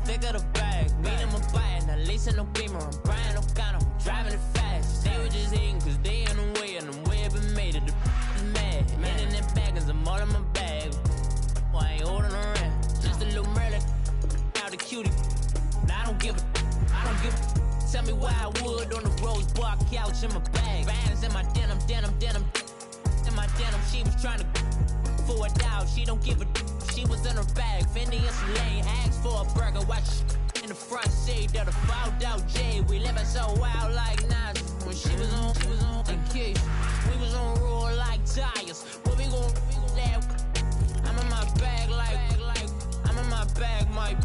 thicker the bag. Meet him a bite, now lacing no beamer. I'm Brian O'Connor, driving it fast. They were just hating cause they in the way, and the way I've been made it. The is mad. Man in them baggins, I'm all in my bag. Why I ain't holding around? Just a little Merlin, out the cutie. Now I don't give a. Tell me why I would on the rose bar couch in my bag. Bands in my denim. In my denim, she was trying to for a doubt. She don't give a. She was in her bag, Fendi and some lane. Asked for a burger, watch in the front seat of the fouled out J. We living so wild like Nas. When she was on the key. We was on roll like tires. What we gon' let? I'm in my bag like I'm in my bag, Mike.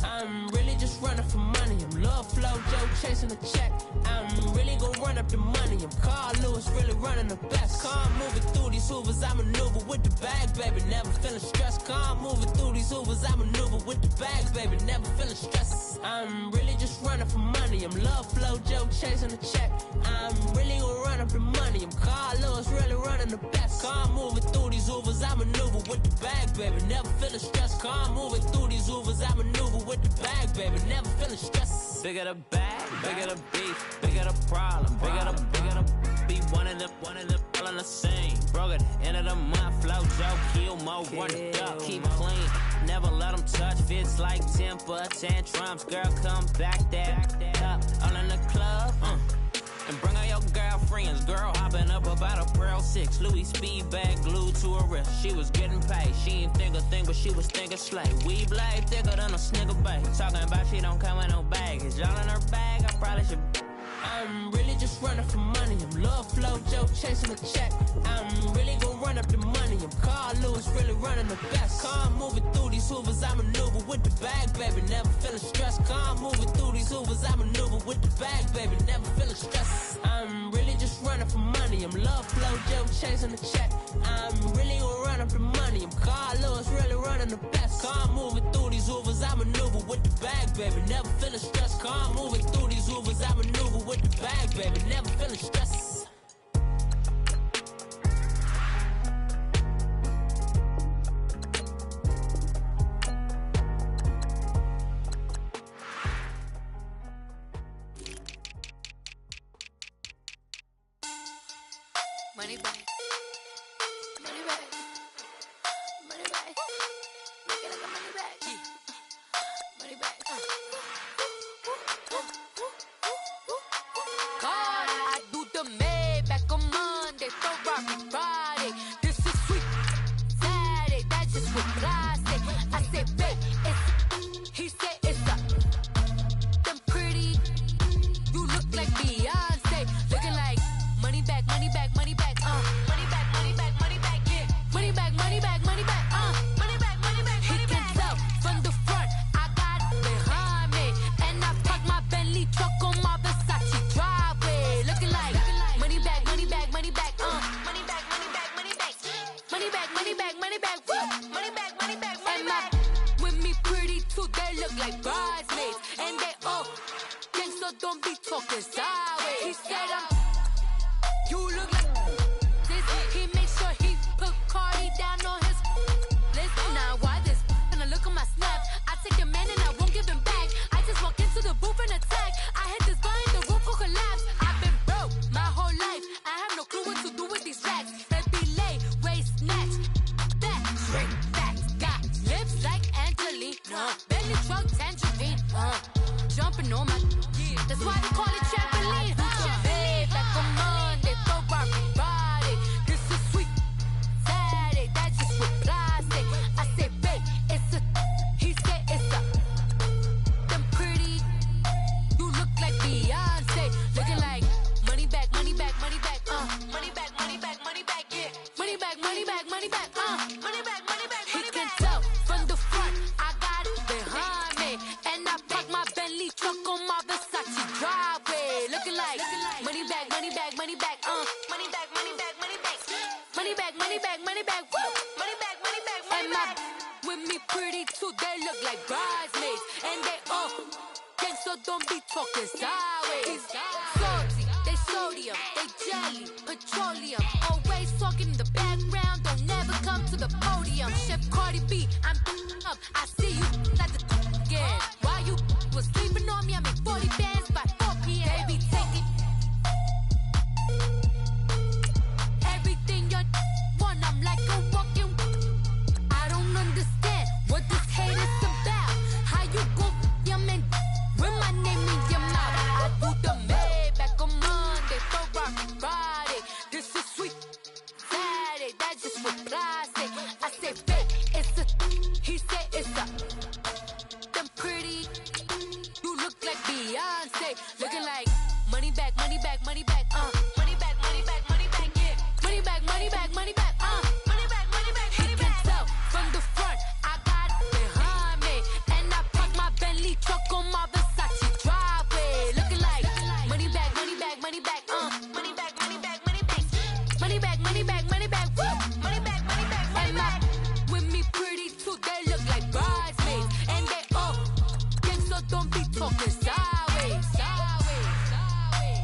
I'm really just running for money. I'm love flow, Joe chasing the check. I'm really gon' run up the money. I'm Carl Lewis, really running the best. Calm moving through these hoovers, I maneuver with the bag, baby. Never feeling stressed. Calm moving through these hoovers, I maneuver with the bag, baby. Never feeling stressed. I'm really just running for money. I'm love flow, Joe chasing the check. I'm really gon' run up the money. I'm Carl Lewis, really running the best. Calm moving through these hoovers, I maneuver with the bag, baby. Never feeling stressed. Calm moving through these hoovers, I maneuver with the bag, baby. Never feeling stressed. Bigger the bag, bigger the beef, bigger the problem, bigger the be one of them all in the same. Broke at the end of the month, flow, Joe, kill, mo, run it up, keep clean. Never let them touch, fits like temper tantrums. Girl, come back that up, all in the club, and bring all your girlfriends. Girl hopping up about a Pearl 6 Louis speed bag glued to her wrist. She was getting paid. She ain't think a thing, but she was thinking slay. We blade thicker than a snigger bag. Talking about she don't come with no baggage. All in her bag, I probably should. I'm really just running for money. I'm love flow, Joe chasing the check. I'm really gon' run up the money. I'm Carl Lewis, really running the best. Calm moving through these hoovers, I maneuver with the bag, baby. Never feeling stressed. Calm moving through these hoovers, I maneuver with the bag, baby. Never feeling stressed. I'm really just running for money. I'm love flow, Joe chasing the check. I'm really gon' run up the money. I'm Carl Lewis, really running the best. Calm moving through these hoovers, I maneuver with the bag, baby. Never feeling stressed. Calm moving through these hoovers, I maneuver with the bag, baby. Never feeling stressed. Money back. Money back. Money back. Make it like a money back. Money back. God, I do the Maybach on Monday, Ferrari Friday. This is sweet Saturday, that's just what I say. I say, babe, it's, he said it's a, them pretty, you look like Beyonce, looking like money back, money back, money back, money back, money back, money back, yeah, money back, money back, money back, money back, money back, money back. He can tell from the front, I got it behind me, and I parked my Bentley truck on my Versace driveway, looking like money back, money back, money back, money back, money back, money back, money back, money back, money back, money back, money back, money back. With me pretty too, they look like bridesmaids, and they all think so. Don't be talking sideways. He said you look like this. He made sure he put Cardi down on his list. Now why this? And I look at my snap. I take a man and I won't give him back. I just walk into the booth and attack. I hit this guy in the roof will collapse. I've been broke my whole life. I have no clue what to do with these racks. Baby lay, waist snatch, back, straight back. Got lips like Angelina, belly truck tangerine. Jumping on my, that's why they call like money back, money back, money back, money back, money back, money back, money back, money back, money back, woo, money back, money back, money back. With me pretty too, they look like bridesmaids, and they all gang, so don't be talking sideways. Salty, they sodium, they jelly, petroleum, always talking in the background, don't never come to the podium. Chef Cardi B, I'm up, I see you at the again. While you was sleeping on me, I made 40 bands by 4 p.m. Baby, take it. Everything you want, I'm like a walking. I don't understand what this hate is about. How you go your man with my name in your mouth? I do the Maybach on Monday, Rock Friday. This is sweet Saturday, that's just what plastic. I say fake, it's a. He said it's a. Them pretty. You look like Beyonce, looking like money back, money back, money back, money back, money back, money back, yeah, money back, money back, money back, money back, money back, money back. He can tell from the front, I got it behind me, and I park my Bentley truck on my Versace driveway, looking like money back, money back, money back, money back, money back, money back, money back, money back, money back, woo, money back, money back, money back. With me pretty too, they look like bridesmaids, and they all gang, so don't be talking sideways, sideways, sideways.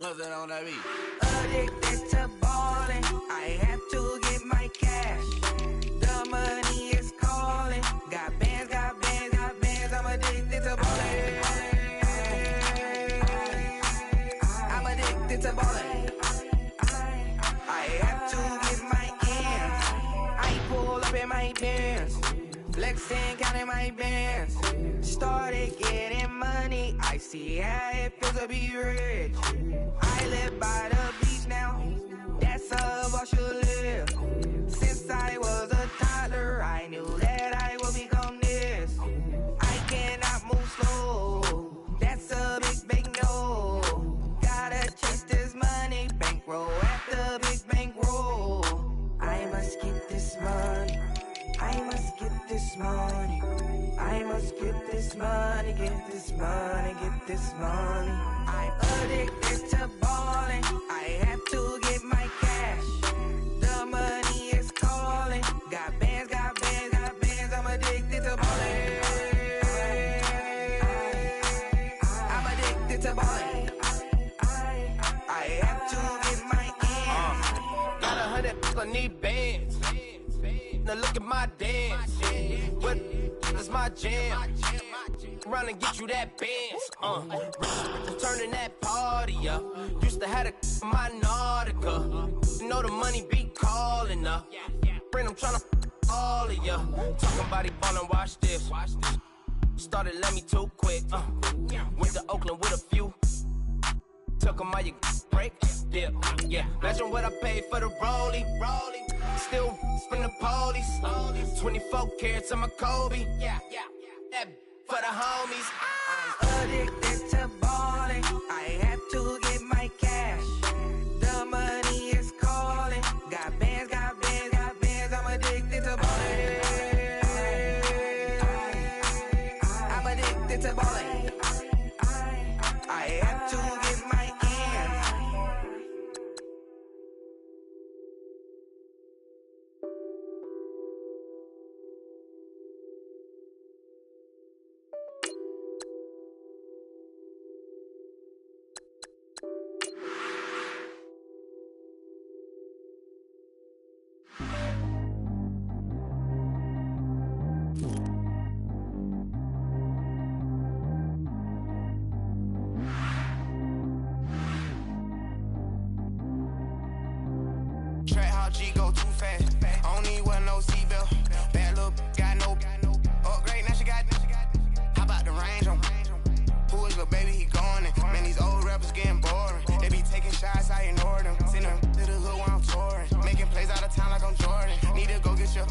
Nothing on that beat. Addicted to ballin', I have to get my cash. The money is calling. Got bands, got bands, got bands. I'm addicted to ballin'. I'm addicted to ballin'. I have to get my ends. I pull up in my bands, flexing, counting my bands. Started getting money. I see how it feels to be rich. I live by the beach now, that's how I should live. Since I was a toddler, I knew that I would become this. I cannot move slow, that's a big no. Gotta chase this money, bankroll after big bankroll. I must get this money, I must get this money. I must get this money, get this money, get this money. I'm addicted to ballin', I have to get my cash. The money is calling. Got bands, got bands, got bands. I'm addicted to ballin'. I'm addicted to ballin'. I have to get my ends. Got 100, I need bands. Now look at my dance. What is my jam? Run and get you that bands. Turning that party up. Used to have a my Nautica. You know the money be calling up. Friend, I'm tryna all of ya. Talking about he ballin', watch this. Started let me too quick. Went to Oakland with a few. Took 'em all you break. Yeah. Imagine what I paid for the rollie. Still from the police. 24 carats on my Kobe. Yeah. That for the homies. I'm addicted to ballin'. I have to get my cash. The money is calling. Got bands, got bands, got bands. I'm addicted to ballin'. I'm addicted to ballin'. I have to get my ends. Track how G go too fast. I don't need one no seatbelt. Bad little got no upgrade. Now she got. How about the range on? Who is the baby? He going in. Man, these old rappers getting boring. They be taking shots, I ignore them. Send them to the hood. you.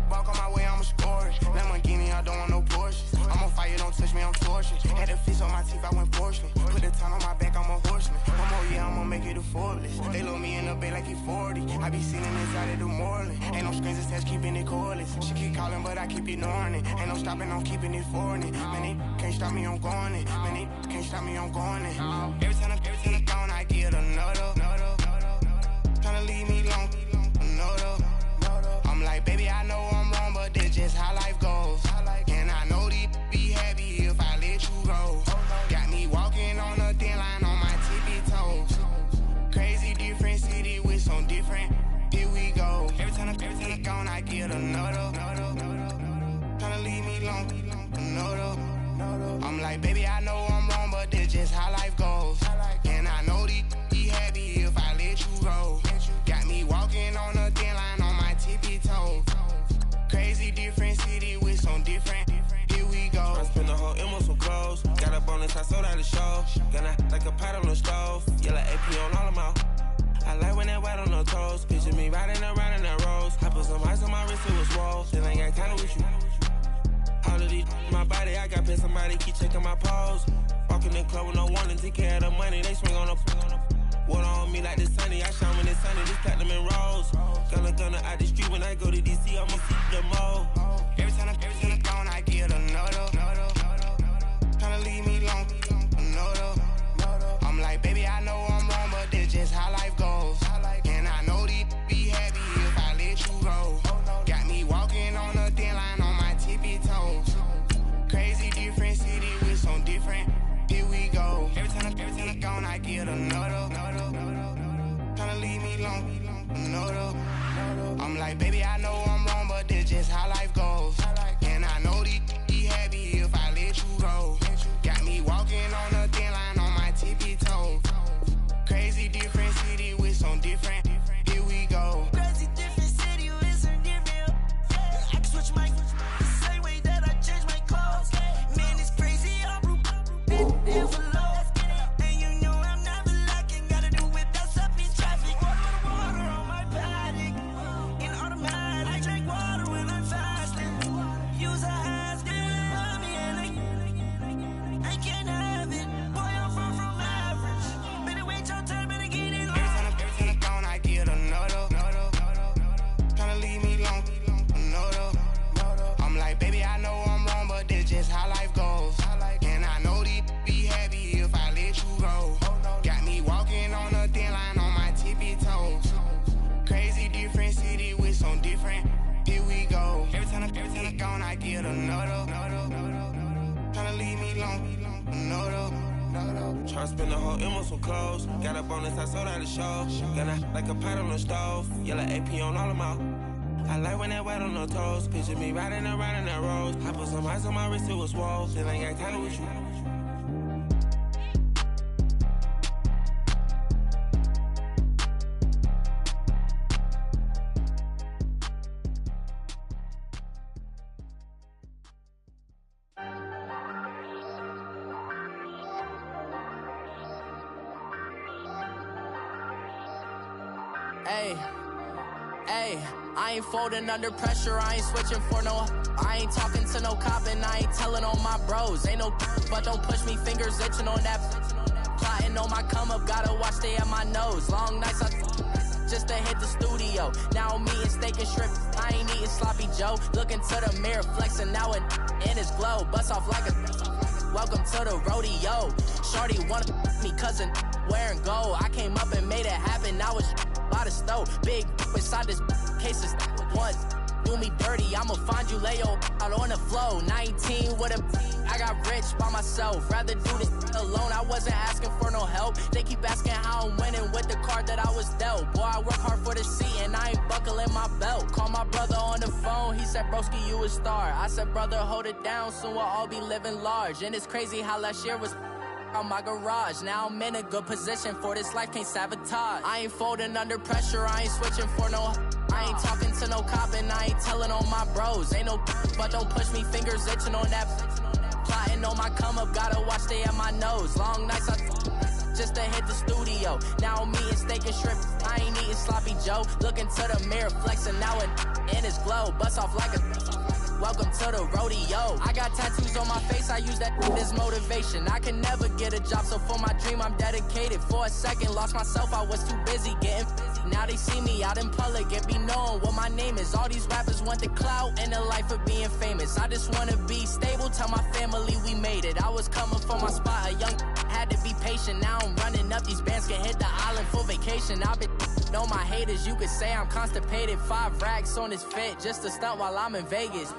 Walk on my way, I'ma score it. Lamborghini, I don't want no Porsche. I'm on fire, don't touch me, I'm tortured. Had the fish on my teeth, I went porcelain. Put the ton on my back, I'm a horseman. One more year, I'ma make it a Forbes. They load me in the bay like he 40. I be sitting inside of the Moreland. Ain't no strings attached, keeping it cordless. She keep calling, but I keep ignoring it. Ain't no stopping, I'm keeping it for it. Man, they can't stop me, I'm going it. Man, they can't stop me, I'm going it. Every time I'm gone, I get another. Tryna leave me alone, another. I'm like, baby, I know I'm wrong, but that's just how life goes. And I know these be happy if I let you go. Got me walking on a thin line on my tippy toes. Crazy different city with some different. Here we go. Every time I'm gone, I get another. Tryna leave me alone, another. I'm like, baby, I know I'm wrong, but that's just how life goes. And I know these be happy if I let you go. Got me walking on a thin line on my tippy toes. Crazy different city with some different. Here we go. I spend the whole M on some clothes. Got up on this, I sold out the show. Gonna like a pot on the stove. Yellow AP on all of my. I like when that white on the toes. Picture me riding around in that rose. I put some ice on my wrist, it was swole. Still ain't got time with you. All of these my body, I got pissed. Somebody keep checking my pose. Walking in the club with no warning, take care of the money. They swing on the. Water on me like the sunny, I shine when it's sunny, this platinum and rose. Gonna out the street when I go to DC, I'ma see the mall. Every time I'm gone, I get another. Tryna leave me alone, another. I'm like, baby, I know I'm wrong, but that's just how life goes. And I know these be happy if I let you go. Got me walking on a thin line on my tippy toes. Crazy different city with some different. Here we go. Every time I'm gone, I get another. Tryna leave me alone, another. I'm like, baby, I know I'm wrong, but that's just how life goes. And I know these be happy if I let you go. Got me walking on a thin line on my tippy toes. Crazy different city with some different. Here we go. Crazy different city with some different. I can switch my the same way that I change my clothes. Man, it's crazy. I'm been for low. And you know I'm never lacking. Gotta do without stopping traffic. Water on my paddock. In automatic. I drink water when I'm fasting. Use a has on me and I can't have it. Boy, I'm far from average. Better wait your time, better get in line. Every time I'm gone, I get another. Tryna leave me alone, another. I'm like, baby, I know I'm wrong, but that's just how life goes. And I know these be happy if I let you go. Got me walking on a thin line on my tippy toes. Crazy different city with some different. Here we go. Every time I'm gone, I get another. Tryna leave me alone, another. Tryna spend the whole M on some clothes. Got up on this, I sold out the show. Gonna like a pot on the stove. Yellow AP on all of my. I like when that white on the toes. Picture me riding around in that rose. I put some ice on my wrist, it was swole. Still ain't got time with you. Hey, I ain't folding under pressure, I ain't switching for no. I ain't talking to no cop and I ain't telling on my bros. Ain't no but don't push me, fingers itching on that. Plotting on my come up, gotta watch stay at my nose. Long nights I just to hit the studio. Now I'm eating steak and shrimp, I ain't eating sloppy Joe. Looking to the mirror, flexing now it in his glow. Bust off like a welcome to the rodeo. Shorty wanna me cousin wearing gold. I came up and made it happen, now it's by the stove. Big inside this cases once do me dirty, I'ma find you lay out on the floor. 19 with a I got rich by myself. Rather do this alone, I wasn't asking for no help. They keep asking how I'm winning with the card that I was dealt. Boy, I work hard for the seat and I ain't buckling my belt. Call my brother on the phone, he said, broski, you a star. I said, brother, hold it down, soon we'll all be living large. And it's crazy how last year was on my garage. Now I'm in a good position for this life, can't sabotage. I ain't folding under pressure, I ain't switching for no. I ain't talking to no cop and I ain't telling on my bros. Ain't no but don't push me, fingers itching on that. Plotting on my come up, gotta watch stay at my nose. Long nights I just to hit the studio. Now I'm eating steak and shrimp, I ain't eating sloppy Joe. Look into the mirror, flexing now in his glow. Bust off like a... Welcome to the rodeo. I got tattoos on my face, I use that as motivation. I can never get a job, so for my dream I'm dedicated. For a second, lost myself, I was too busy getting busy. Now they see me out in public and be knowing what my name is. All these rappers want the clout and the life of being famous. I just wanna be stable, tell my family we made it. I was coming from my spot, a young had to be patient. Now I'm running up, these bands can hit the island for vacation. I've been know my haters, you could say I'm constipated. 5 racks on his fit, just to stunt while I'm in Vegas.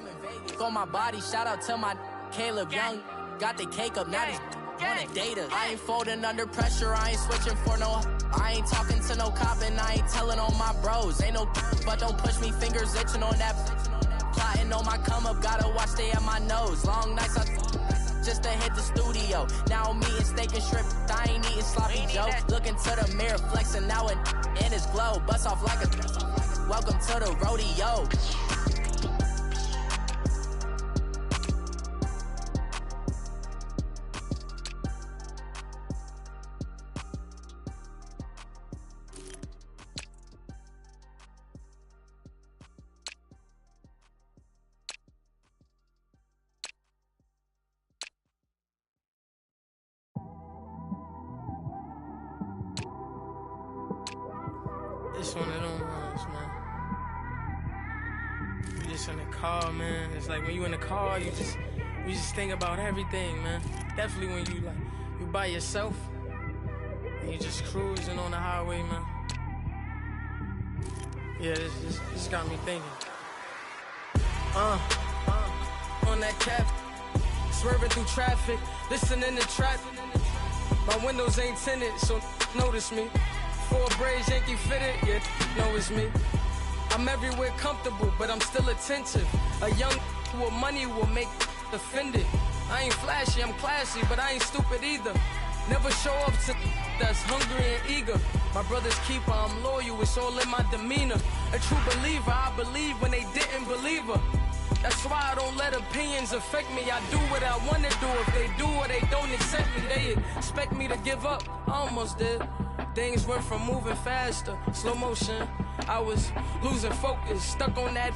On my body, shout out to my Caleb Young. Got the cake up, now these wanna date us. I ain't folding under pressure, I ain't switching for no. I ain't talking to no cop and I ain't telling on my bros. Ain't no but don't push me, fingers itching on that. Plotting on my come up, gotta watch stay at my nose. Long nights I just to hit the studio. Now I'm eating steak and shrimp, I ain't eating sloppy Joe. Looking to the mirror, flexing now in his glow. Bust off like a welcome to the rodeo. It's one of them ones, man. You just in the car, man. It's like when you in the car, you just think about everything, man. Definitely when you by yourself and you just cruising on the highway, man. Yeah, this got me thinking. On that cap, swerving through traffic, listening to trap. My windows ain't tinted, so notice me. 4 braids, Yankee fitted, yeah, know it's me. I'm everywhere comfortable, but I'm still attentive. A young with money will make offended. I ain't flashy, I'm classy, but I ain't stupid either. Never show up to that's hungry and eager. My brother's keeper, I'm loyal, it's all in my demeanor. A true believer, I believe when they didn't believe her. That's why I don't let opinions affect me. I do what I want to do. If they do or they don't accept me, they expect me to give up. I almost did. Things went from moving faster, slow motion. I was losing focus, stuck on that